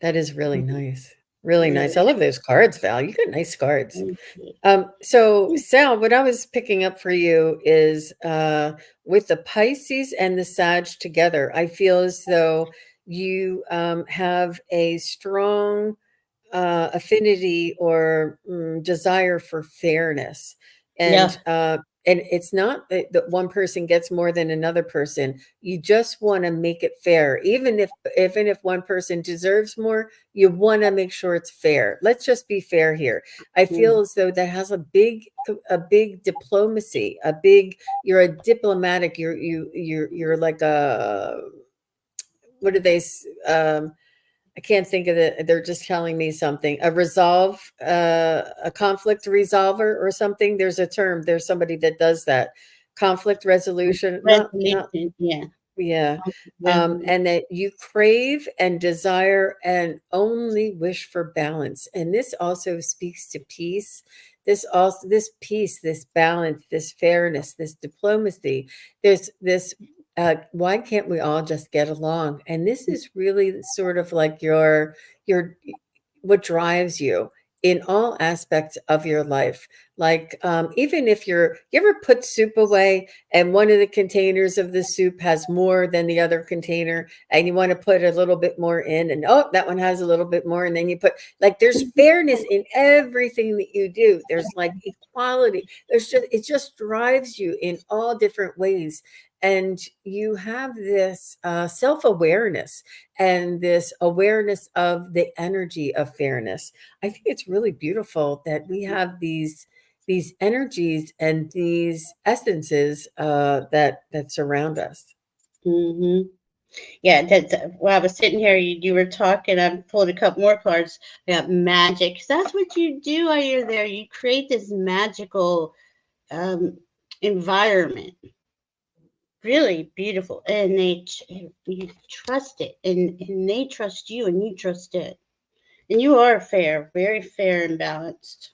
Speaker 1: That is really nice. Really nice. I
Speaker 2: Really.
Speaker 1: love those cards, Val. You got nice cards.
Speaker 2: Thank you.
Speaker 1: So Sal, what I was picking up for you is with the Pisces and the Sag together, I feel as though you have a strong affinity or desire for fairness,
Speaker 2: Yeah.
Speaker 1: and it's not that one person gets more than another person. You just want to make it fair, even if one person deserves more. You want to make sure it's fair. Let's just be fair here. I feel
Speaker 2: Mm.
Speaker 1: as though that has a big diplomacy, a big. You're a diplomatic. You're like a, what do they I can't think of it. They're just telling me something. A conflict resolver or something. There's a term. There's somebody that does that. Conflict resolution. Not
Speaker 2: Resolution. Yeah.
Speaker 1: yeah.
Speaker 2: Resolution.
Speaker 1: And that you crave and desire and only wish for balance. And this also speaks to peace. This peace, this balance, this fairness, this diplomacy, this why can't we all just get along? And this is really sort of like your what drives you in all aspects of your life. Like even if you ever put soup away and one of the containers of the soup has more than the other container, and you want to put a little bit more in, and oh, that one has a little bit more, and then you put, like, there's fairness in everything that you do. There's like equality. It just drives you in all different ways, and you have this self-awareness and this awareness of the energy of fairness. I think it's really beautiful that we have these energies and these essences that surround us.
Speaker 2: Hmm. Yeah, that's while I was sitting here, you were talking. I pulled a couple more cards. I got magic. 'Cause that's what you do while you're there. You create this magical um, environment, really beautiful, and you trust it, and they trust you, and you trust it, and you are fair, very fair and balanced.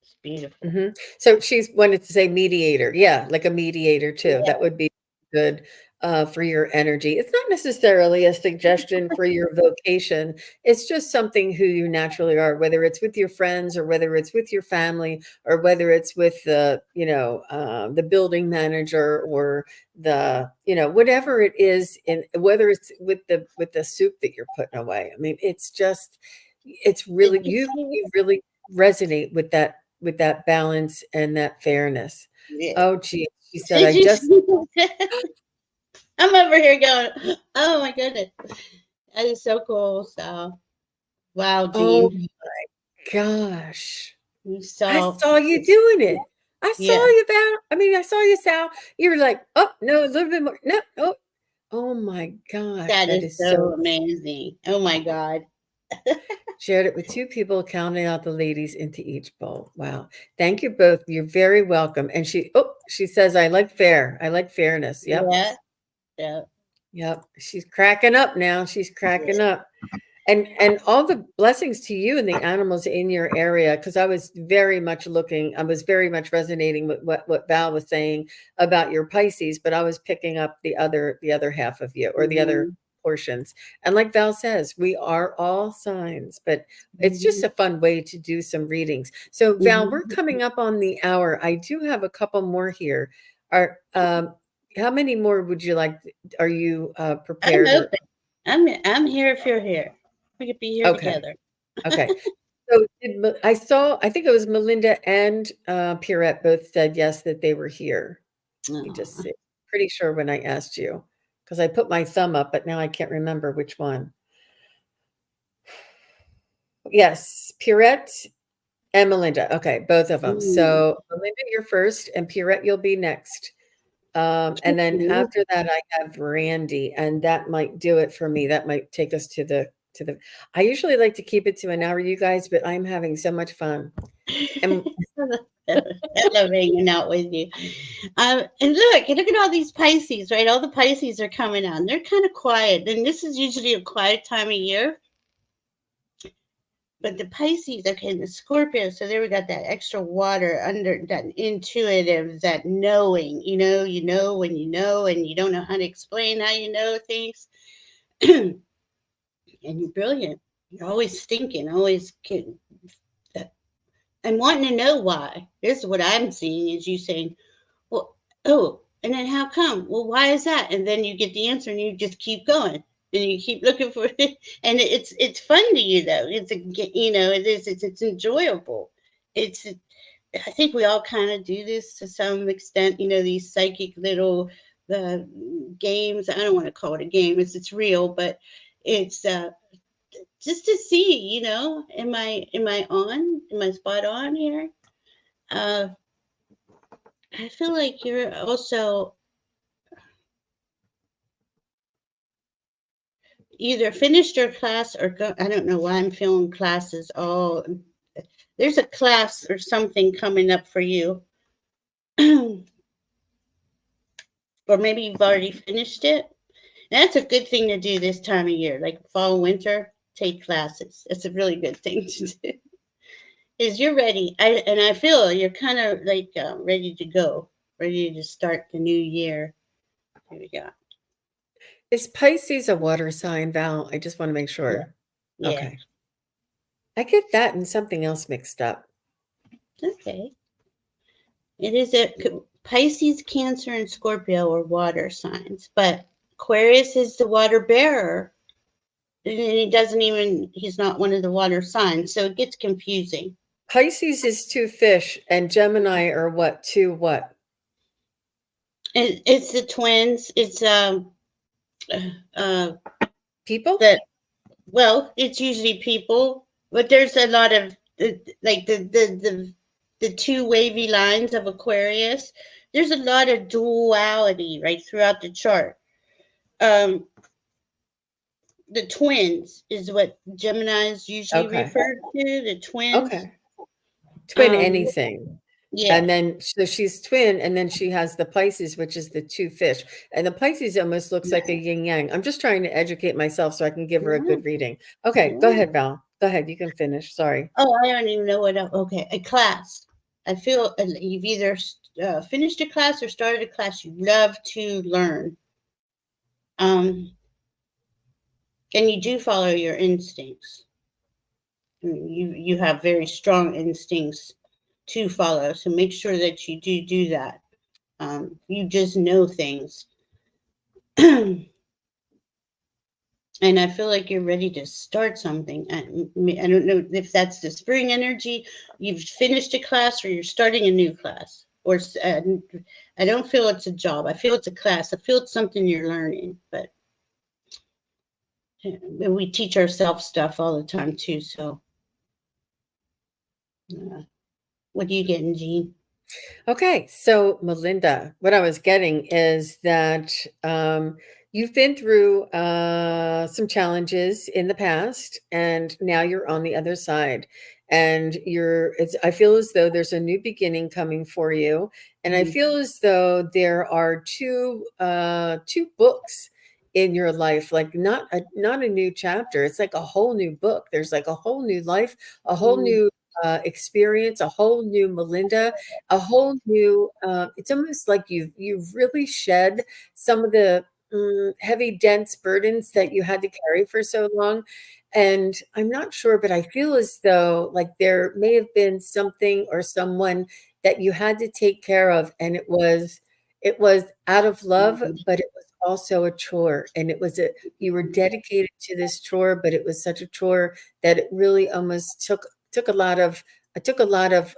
Speaker 2: It's beautiful.
Speaker 1: So she's wanted to say mediator. Yeah, like a mediator too. That would be good for your energy. It's not necessarily a suggestion for your vocation. It's just something who you naturally are, whether it's with your friends or whether it's with your family or whether it's with the building manager or whatever it is, and whether it's with the soup that you're putting away. I mean, it's really you really resonate with that balance and that fairness.
Speaker 2: Yeah.
Speaker 1: Oh, gee, she said,
Speaker 2: Did
Speaker 1: I
Speaker 2: you
Speaker 1: just
Speaker 2: see that? I'm over here going, oh my goodness. That is so cool. So, wow,
Speaker 1: oh,
Speaker 2: Jean.
Speaker 1: gosh.
Speaker 2: You
Speaker 1: I
Speaker 2: saw,
Speaker 1: saw you doing it. I saw
Speaker 2: yeah,
Speaker 1: you, Val. I mean, I saw you, Sal. You were like, "Oh, no, a little bit more. No, oh." Oh my gosh,
Speaker 2: that
Speaker 1: that
Speaker 2: is
Speaker 1: is
Speaker 2: so
Speaker 1: so
Speaker 2: amazing. Oh my God.
Speaker 1: shared it with 2 people, counting out the ladies into each bowl. Wow. Thank you both. You're very welcome. And she says, "I like fair. I like fairness." Yep.
Speaker 2: Yeah, yeah,
Speaker 1: Yep. She's cracking up now. She's
Speaker 2: yeah.
Speaker 1: cracking up. And all the blessings to you and the animals in your area, because I was very much resonating with what Val was saying about your Pisces, but I was picking up the other half of you or the other
Speaker 2: Mhm,
Speaker 1: portions. And like Val says, we are all signs, but it's just
Speaker 2: mhm,
Speaker 1: a fun way to do some readings. So Val, we're
Speaker 2: mhm.
Speaker 1: coming up on the hour. I do have a couple more here. Are how many more would you like? Are you
Speaker 2: I'm
Speaker 1: prepared or
Speaker 2: open. I'm here if you're here. We could be here
Speaker 1: okay?
Speaker 2: together.
Speaker 1: Okay. So I think it was Melinda and Pierrette both said yes that they were here. Let me just
Speaker 2: Aw.
Speaker 1: see. Pretty sure when I asked you, because I put my thumb up, but now I can't remember which one. Yes, Pierrette and Melinda. Okay, both of them.
Speaker 2: Mm.
Speaker 1: So Melinda, you're first, and Pierrette, you'll be next. And then
Speaker 2: Okay.
Speaker 1: after that, I have Randy, and that might do it for me. That might take us to the. I usually like to keep it to an hour, you guys, but I'm having so much fun. And
Speaker 2: I love hanging out with you. And look at all these Pisces, right? All the Pisces are coming on. They're kind of quiet, and this is usually a quiet time of year. But the Pisces, okay, and the Scorpio, so there we got that extra water under that intuitive, that knowing, you know when you know, and you don't know how to explain how you know things. And you're brilliant. You're always thinking, always and wanting to know why. This is what I'm seeing is you saying, well, oh, and then how come? Well, why is that? And then you get the answer and you just keep going and you keep looking for it. And it's fun to you though. It's enjoyable. It's I think we all kind of do this to some extent. These psychic little uh, games. I don't want to call it a game. It's real, but it's just to see. Am I on? Am I spot on here? Uh, I feel like you're also either finished your class or go. I don't know why I'm feeling classes. Oh, there's a class or something coming up for you, or maybe you've already finished it. That's a good thing to do this time of year, like fall, winter. Take classes. It's a really good thing to do. Is you're ready, I feel you're kind of like ready to go, ready to start the new year. Here we go.
Speaker 1: is Pisces a water sign, Val? I just want to make
Speaker 2: Yeah,
Speaker 1: sure.
Speaker 2: yeah.
Speaker 1: Okay. I get that and something else mixed up.
Speaker 2: Okay. It is a Pisces, Cancer, and Scorpio are water signs, but Aquarius is the water bearer, and he's not one of the water signs, so it gets confusing.
Speaker 1: Pisces is 2 fish and Gemini are what? 2 what?
Speaker 2: It's the twins. It's uh
Speaker 1: People?
Speaker 2: that well, it's usually people, but there's a lot of like the two wavy lines of Aquarius. There's a lot of duality right throughout the chart. Um, the twins is what Gemini's usually
Speaker 1: Okay.
Speaker 2: referred to. The twins.
Speaker 1: Okay. Twin
Speaker 2: Um,
Speaker 1: anything.
Speaker 2: yeah,
Speaker 1: And then so she's twin and then she has the Pisces, which is the 2 fish. And the Pisces almost looks like a yin yang. I'm just trying to educate myself so I can give her a
Speaker 2: yeah,
Speaker 1: good reading. Okay, go
Speaker 2: yeah.
Speaker 1: ahead, Val. Go ahead. You can finish. Sorry.
Speaker 2: Oh, I don't even know what. Okay, a class. I feel you've either finished a class or started a class you love to learn. Um, and you do follow your instincts. You have very strong instincts to follow, so make sure that you do that. You just know things. And I feel like you're ready to start something. I don't know if that's the spring energy. You've finished a class, or you're starting a new class. I don't feel it's a job. I feel it's a class. I feel it's something you're learning. But we teach ourselves stuff all the time too. So Uh, what are you getting, Jean?
Speaker 1: Okay, so Melinda, what I was getting is that you've been through some challenges in the past, and now you're on the other side. And I feel as though there's a new beginning coming for you, and I
Speaker 2: Mm,
Speaker 1: feel as though there are two books in your life, like not a new chapter. It's like a whole new book. There's like a whole new life, a whole
Speaker 2: mm,
Speaker 1: new experience, a whole new Melinda, a whole new it's almost like you've really shed some of the heavy dense burdens that you had to carry for so long. And I'm not sure, but I feel as though like there may have been something or someone that you had to take care of, and it was out of love,
Speaker 2: mm,
Speaker 1: but it was also a chore, and it was a you were dedicated to this chore, but it was such a chore that it really almost took a lot of it took a lot of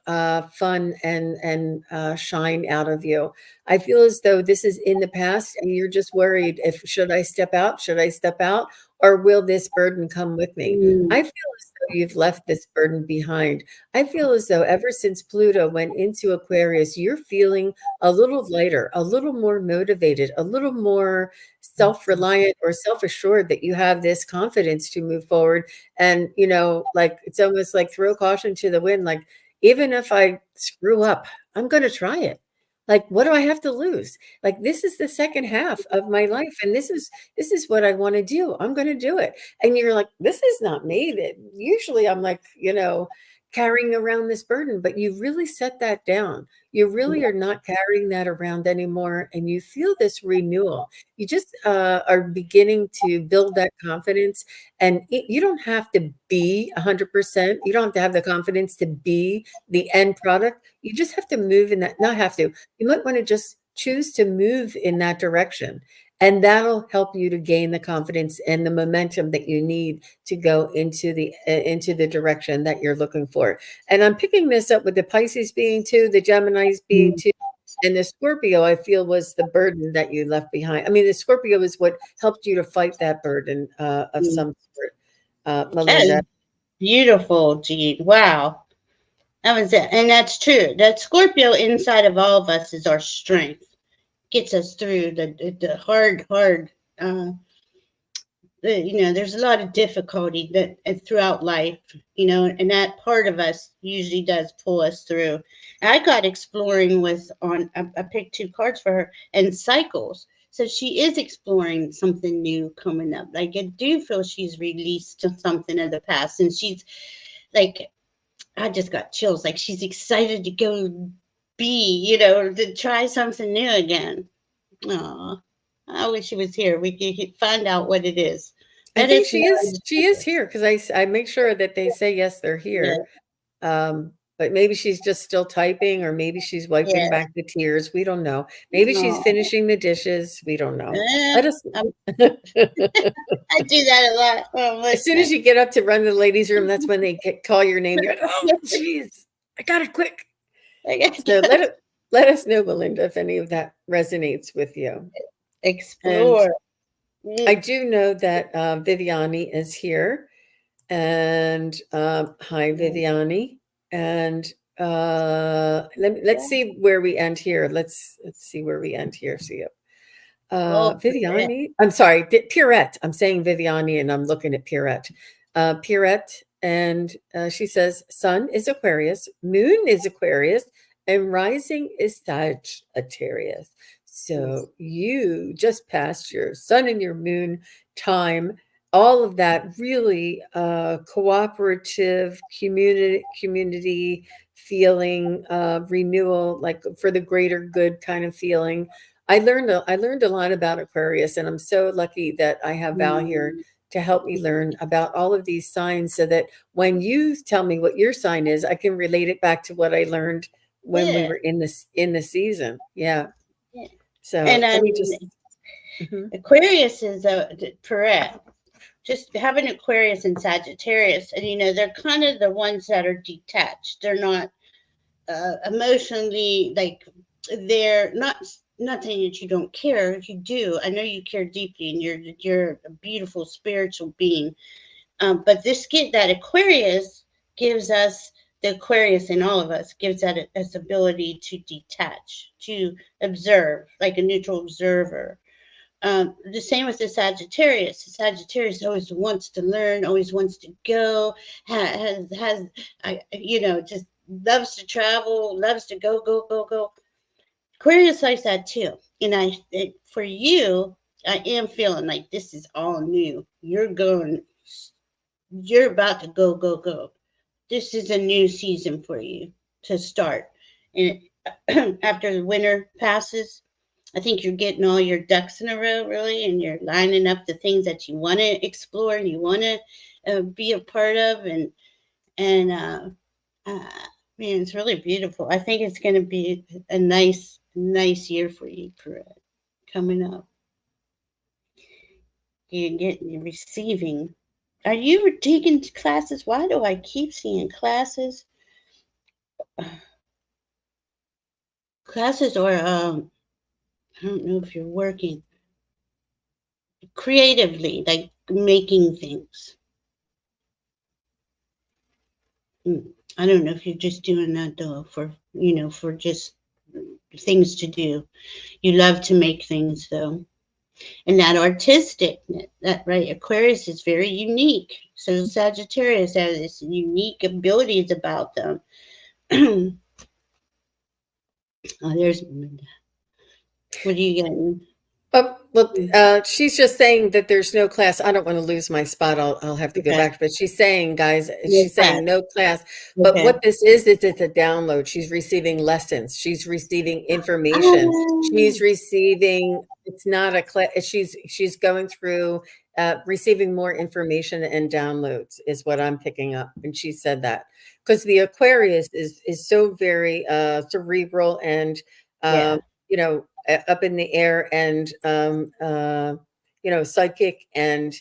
Speaker 1: fun and shine out of you. I feel as though this is in the past, and you're just worried if should I step out? Should I step out? Or will this burden come with me?
Speaker 2: mm,
Speaker 1: I feel as though you've left this burden behind. I feel as though ever since Pluto went into Aquarius, you're feeling a little lighter, a little more motivated, a little more self reliant or self assured that you have this confidence to move forward. And, like it's almost like throw caution to the wind. Like, even if I screw up, I'm going to try it. Like, what do I have to lose? Like, this is the second half of my life, and this is what I want to do. I'm going to do it. And you're like, this is not me. That usually I'm like, carrying around this burden, but you really set that down. You really are not carrying that around anymore, and you feel this renewal. You just are beginning to build that confidence, and you don't have to be 100%. You don't have to have the confidence to be the end product. You just have to move in that, not have to. You might want to just choose to move in that direction. And that'll help you to gain the confidence and the momentum that you need to go into the direction that you're looking for. And I'm picking this up with the Pisces being two, the Geminis being
Speaker 2: mm.
Speaker 1: two, and the Scorpio, I feel, was the burden that you left behind. I mean, the Scorpio is what helped you to fight that burden of
Speaker 2: Mm.
Speaker 1: some sort,
Speaker 2: That
Speaker 1: Melinda.
Speaker 2: is beautiful, Jean. Wow. That was it. And that's true. That Scorpio inside of all of us is our strength. Gets us through the hard, uh, there's a lot of difficulty that throughout life, and that part of us usually does pull us through. I got exploring with on I picked two cards for her and cycles. So she is exploring something new coming up. Like I do feel she's released something of the past, and she's like, I just got chills. Like she's excited to go be, to try something new again. Aw, I wish she was here. We could find out what it is.
Speaker 1: I
Speaker 2: Let
Speaker 1: think
Speaker 2: us
Speaker 1: she
Speaker 2: know.
Speaker 1: is she is here because I make sure that they say yes, they're
Speaker 2: Yeah,
Speaker 1: here. But maybe she's just still typing, or maybe she's wiping
Speaker 2: yeah.
Speaker 1: back the tears. We don't know. Maybe she's
Speaker 2: Aw.
Speaker 1: finishing the dishes. We don't know.
Speaker 2: Eh,
Speaker 1: Let us
Speaker 2: I do that a lot when I'm
Speaker 1: As soon as
Speaker 2: listening.
Speaker 1: you get up to run to the ladies' room, that's when they call your name. You're like, oh, jeez, I got it quick.
Speaker 2: I got
Speaker 1: So
Speaker 2: to
Speaker 1: let us know, Belinda, if any of that resonates with you. And
Speaker 2: explore.
Speaker 1: I
Speaker 2: Mm,
Speaker 1: do know that Viviani is here. And hi,
Speaker 2: yeah,
Speaker 1: Viviani. And let's
Speaker 2: yeah.
Speaker 1: see where we end here. Let's see where we end here. See you.
Speaker 2: Oh, yeah.
Speaker 1: Viviani, I'm sorry, Pierrette. I'm saying Viviani and I'm looking at Pierrette. Pierrette, and she says, Sun is Aquarius, Moon is Aquarius, and Rising is Sagittarius.
Speaker 2: Yes.
Speaker 1: So you just passed your Sun and your Moon time. All of that really cooperative community feeling, renewal, like for the greater good kind of feeling. I learned a lot about Aquarius, and I'm so lucky that I have Val here
Speaker 2: Mm,
Speaker 1: to help me learn about all of these signs so that when you tell me what your sign is, I can relate it back to what I learned when we
Speaker 2: yeah,
Speaker 1: were in the season. Yeah.
Speaker 2: yeah.
Speaker 1: So
Speaker 2: And I
Speaker 1: let me
Speaker 2: mean,
Speaker 1: just mhm.
Speaker 2: Aquarius is correct. Just having Aquarius and Sagittarius, and they're kind of the ones that are detached. They're not emotionally like they're not saying that you don't care. You do. I know you care deeply, and you're a beautiful spiritual being. But this get that Aquarius gives us. the Aquarius in all of us gives that this ability to detach, to observe, like a neutral observer. The same with the Sagittarius. The Sagittarius always wants to learn, always wants to go, has just loves to travel, loves to go, go, go, go. Aquarius likes that too. And for you, I am feeling like this is all new. You're about to go, go, go. This is a new season for you to start. And after the winter passes, I think you're getting all your ducks in a row, really, and you're lining up the things that you want to explore and you want to be a part of, and uh, man, it's really beautiful. I think it's going to be a nice year for you, Perret, coming up. You're receiving. Are you taking classes? Why do I keep seeing classes? Classes, or I don't know if you're working creatively, like making things. Mm. I don't know if you're just doing that though for just things to do. You love to make things though. And that artistic, that right, Aquarius is very unique. So Sagittarius has this unique abilities about them. Oh, there's what are you getting?
Speaker 1: She's just saying that there's no class. I don't want to lose my spot. I'll have to go
Speaker 2: Okay,
Speaker 1: back. But she's saying, guys,
Speaker 2: no
Speaker 1: she's
Speaker 2: class.
Speaker 1: saying no class. But
Speaker 2: Okay.
Speaker 1: what this is it's a download. She's receiving lessons. She's receiving information.
Speaker 2: Ah,
Speaker 1: She's receiving. It's not a class. She's going through receiving more information and downloads is what I'm picking up. And she said that because the Aquarius is so very cerebral and um,
Speaker 2: yeah.
Speaker 1: up in the air and psychic and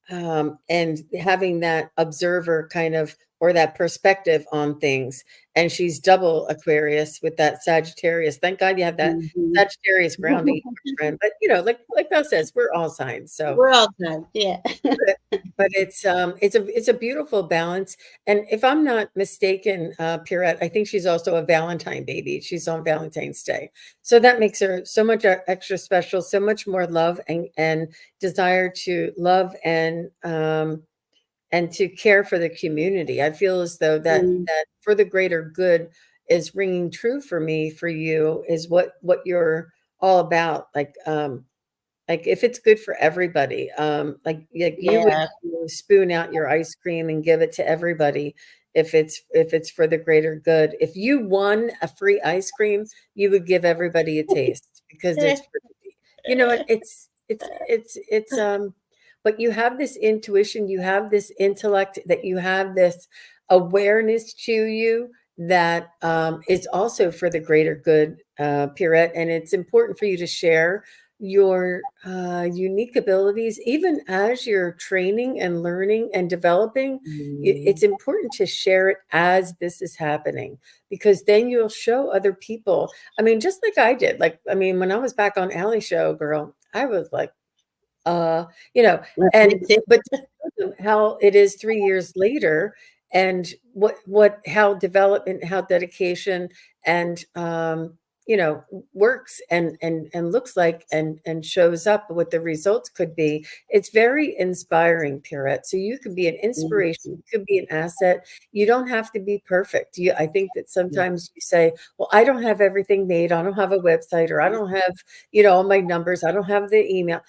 Speaker 1: having that observer kind of or that perspective on things. And she's double Aquarius with that Sagittarius. Thank God you have that
Speaker 2: Hmm.
Speaker 1: Sagittarius grounding, friend. But like Beth says, we're all signs. So
Speaker 2: We're all done. Yeah.
Speaker 1: but it's a beautiful balance, and if I'm not mistaken, Pierrette, I think she's also a Valentine baby. She's on Valentine's Day, so that makes her so much extra special, so much more love and desire to love and to care for the community. I feel as though
Speaker 2: Mm,
Speaker 1: that for the greater good is ringing true for me, for you, is what you're all about. Like, if it's good for everybody, like you would
Speaker 2: yeah.
Speaker 1: spoon out your ice cream and give it to everybody if it's for the greater good. If you won a free ice cream, you would give everybody a taste because it's for but you have this intuition, you have this intellect, that you have this awareness to you that is also for the greater good, Pierrette, and it's important for you to share your unique abilities, even as you're training and learning and developing.
Speaker 2: Mm,
Speaker 1: It's important to share it as this is happening, because then you'll show other people. I mean, just like I did. Like, I mean, when I was back on Alley Show, girl, I was like, uh, you know,
Speaker 2: me
Speaker 1: and
Speaker 2: too.
Speaker 1: but to show them how it is 3 years later and how development, how dedication and, works and looks like and shows up, what the results could be. It's very inspiring, Pierrette. So you could be an inspiration,
Speaker 2: Mhm.
Speaker 1: you could be an asset. You don't have to be perfect. I think that
Speaker 2: Yeah.
Speaker 1: sometimes you say, "Well, I don't have everything made. I don't have a website, or I don't have, all my numbers. I don't have the email."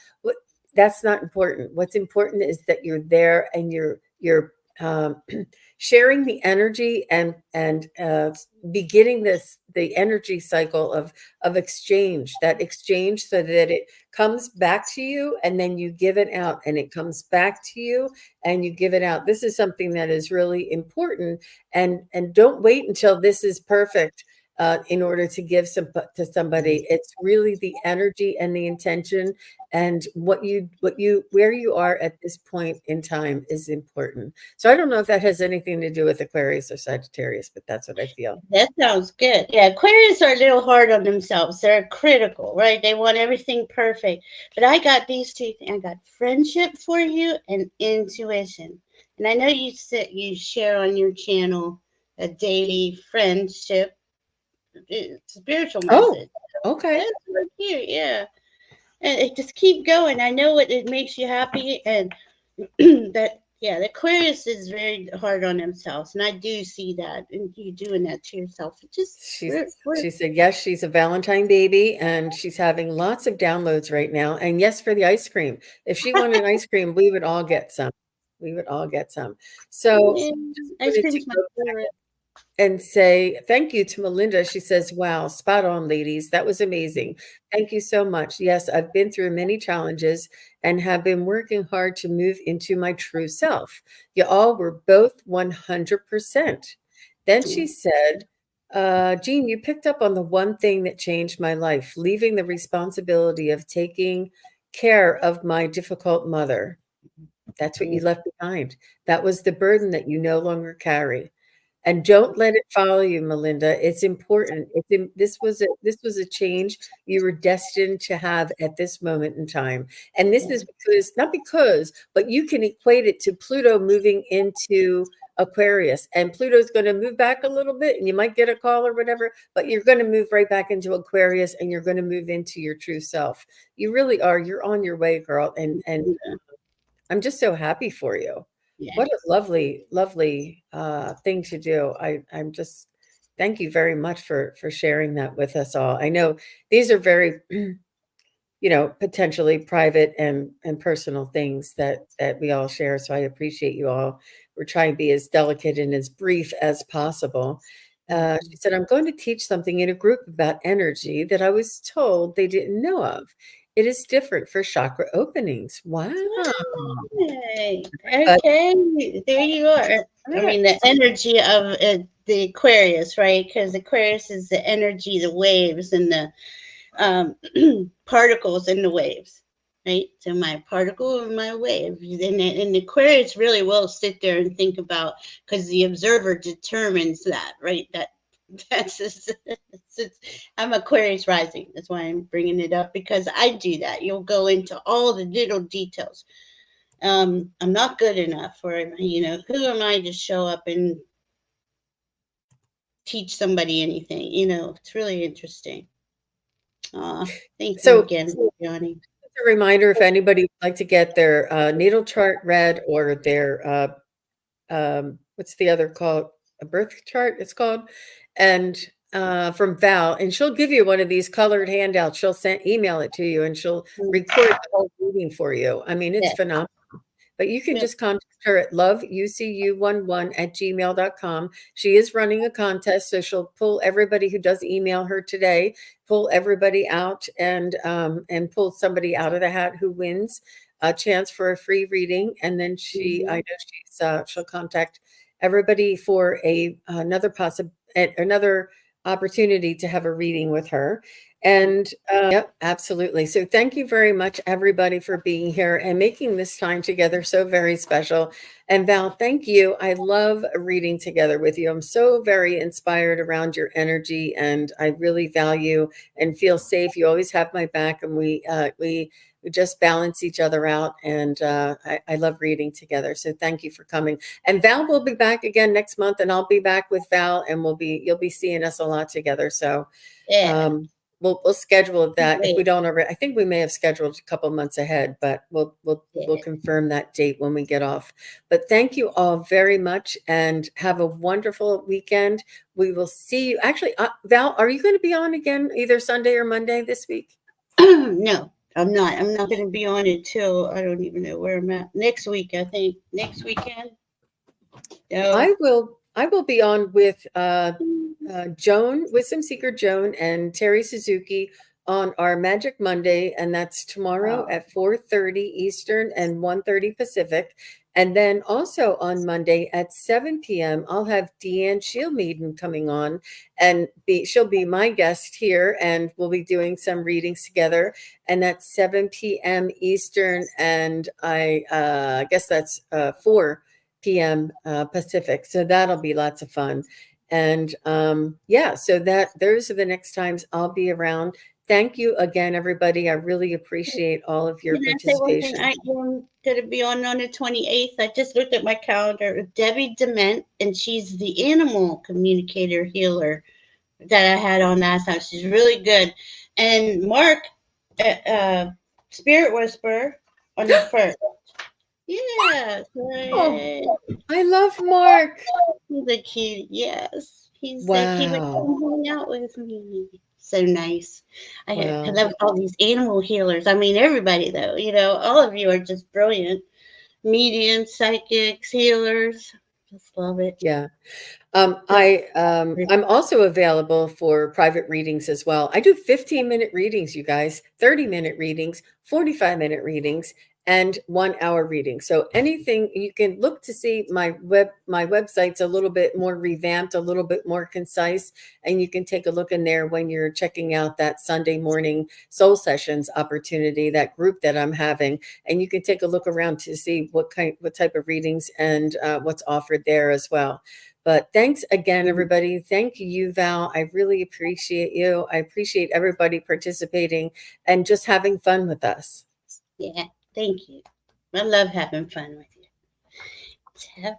Speaker 1: That's not important. What's important is that you're there and you're sharing the energy and beginning the energy cycle of exchange, that exchange, so that it comes back to you and then you give it out, and it comes back to you and you give it out. This is something that is really important, and don't wait until this is perfect. In order to give to somebody, it's really the energy and the intention, and where you are at this point in time is important. So I don't know if that has anything to do with Aquarius or Sagittarius, but that's what I feel.
Speaker 2: That sounds good. Yeah, Aquarius are a little hard on themselves. They're critical, right? They want everything perfect. But I got these two things. I got friendship for you and intuition. And I know you said you share on your channel a daily friendship, spiritual
Speaker 1: Oh,
Speaker 2: message.
Speaker 1: okay.
Speaker 2: That's so cute, yeah. And it just keep going. I know it makes you happy, and that yeah, the Aquarius is very hard on themselves, and I do see that, and you doing that to yourself. It just
Speaker 1: She's
Speaker 2: we're
Speaker 1: she said, "Yes, she's a Valentine baby, and she's having lots of downloads right now, and yes, for the ice cream. If she wanted ice cream, we would all get some. We would all get some." So,
Speaker 2: yeah,
Speaker 1: just
Speaker 2: ice
Speaker 1: wanted to
Speaker 2: cream's my
Speaker 1: go
Speaker 2: favorite.
Speaker 1: and say thank you to Melinda. She says, "Wow, spot on, ladies. That was amazing. Thank you so much. Yes, I've been through many challenges and have been working hard to move into my true self. You all were both 100%." Then she said, Jean, you picked up on the one thing that changed my life, leaving the responsibility of taking care of my difficult mother. That's what you
Speaker 2: Yeah,
Speaker 1: left behind. That was the burden that you no longer carry. And don't let it follow you, Melinda. It's important. This was a change you were destined to have at this moment in time. And this
Speaker 2: yeah,
Speaker 1: is because, not because, but you can equate it to Pluto moving into Aquarius. And Pluto's going to move back a little bit and you might get a call or whatever, but you're going to move right back into Aquarius and you're going to move into your true self. You really are. You're on your way, girl. And
Speaker 2: yeah,
Speaker 1: I'm just so happy for you.
Speaker 2: yeah.
Speaker 1: What a lovely, lovely thing to do. I'm just thank you very much for sharing that with us all. I know these are very, potentially private and personal things that we all share. So I appreciate you all. We're trying to be as delicate and as brief as possible. She said, I'm going to teach something in a group about energy that I was told they didn't know of. It is different for chakra openings. Wow.
Speaker 2: Yay.
Speaker 1: But
Speaker 2: Okay, there you are.
Speaker 1: all
Speaker 2: I
Speaker 1: right.
Speaker 2: mean, the energy of the Aquarius, right? Because Aquarius is the energy, the waves, and the particles in the waves, right? So my particle and my wave. And the Aquarius really will sit there and think about, because the observer determines that, right? That's just, I'm Aquarius rising. That's why I'm bringing it up, because I do that. You'll go into all the little details. I'm not good enough, or who am I to show up and teach somebody anything? It's really interesting. Thank you
Speaker 1: So
Speaker 2: again, Johnny.
Speaker 1: a reminder, if anybody would like to get their natal chart read or their what's the other called? A birth chart, it's called. And from Val, and she'll give you one of these colored handouts. She'll email it to you and she'll record the whole reading for you. I mean, it's
Speaker 2: Yeah,
Speaker 1: phenomenal. But you can
Speaker 2: yeah.
Speaker 1: just contact her at loveucu11@gmail.com. She is running a contest, so she'll pull everybody who does email her today, pull everybody out and pull somebody out of the hat who wins a chance for a free reading. And then I
Speaker 2: Mhm.
Speaker 1: know she'll contact everybody for another opportunity to have a reading with her. And yep, absolutely. So thank you very much, everybody, for being here and making this time together so very special. And Val, thank you. I love reading together with you. I'm so very inspired around your energy, and I really value and feel safe. You always have my back, and we just balance each other out. And I love reading together. So thank you for coming. And Val will be back again next month, and I'll be back with Val, and you'll be seeing us a lot together. So.
Speaker 2: Yeah,
Speaker 1: Um, we'll schedule that if we
Speaker 2: wait,
Speaker 1: don't already. I think we may have scheduled a couple months ahead, but we'll
Speaker 2: yeah.
Speaker 1: confirm that date when we get off. But thank you all very much and have a wonderful weekend. We will see you. Actually, Val, are you going to be on again either Sunday or Monday this week?
Speaker 2: No, I'm not. I'm not going to be on it till I don't even know where I'm at. Next week, I think. Next weekend. No.
Speaker 1: I will be on with Joan, Wisdom Seeker Joan, and Terry Suzuki on our Magic Monday, and that's tomorrow
Speaker 2: Oh,
Speaker 1: at 4:30 Eastern and 1:30 Pacific. And then also on Monday at 7 p.m., I'll have Deanne Shieldmaiden coming on, and she'll be my guest here, and we'll be doing some readings together. And that's 7 p.m. Eastern, and I guess that's 4 p.m. Pacific. So that'll be lots of fun. And yeah, so those are the next times I'll be around. thank you again, everybody. I really appreciate all of your
Speaker 2: Can I say one thing?
Speaker 1: participation.
Speaker 2: I am going to be on the 28th. I just looked at my calendar with Debbie Dement, and she's the animal communicator healer that I had on last time. She's really good. And Mark, Spirit Whisperer, on the 1st. Yeah.
Speaker 1: Oh,
Speaker 2: Yay.
Speaker 1: I love Mark.
Speaker 2: He's a cute, yes. He said he would
Speaker 1: Wow.
Speaker 2: come hang out with me. So nice. I
Speaker 1: Well,
Speaker 2: love all these animal healers. I mean, everybody, though. All of you are just brilliant. Mediums, psychics, healers. Just love it.
Speaker 1: yeah.
Speaker 2: Just
Speaker 1: I'm also available for private readings as well. I do 15-minute readings, you guys, 30-minute readings, 45-minute readings, and 1 hour readings. So anything you can look to see my website's a little bit more revamped, a little bit more concise, and you can take a look in there when you're checking out that Sunday morning soul sessions opportunity, that group that I'm having, and you can take a look around to see what type of readings and what's offered there as well. But thanks again, everybody. Thank you, Val. I really appreciate you. I appreciate everybody participating and just having fun with us.
Speaker 2: yeah. Thank you. I love having fun with you.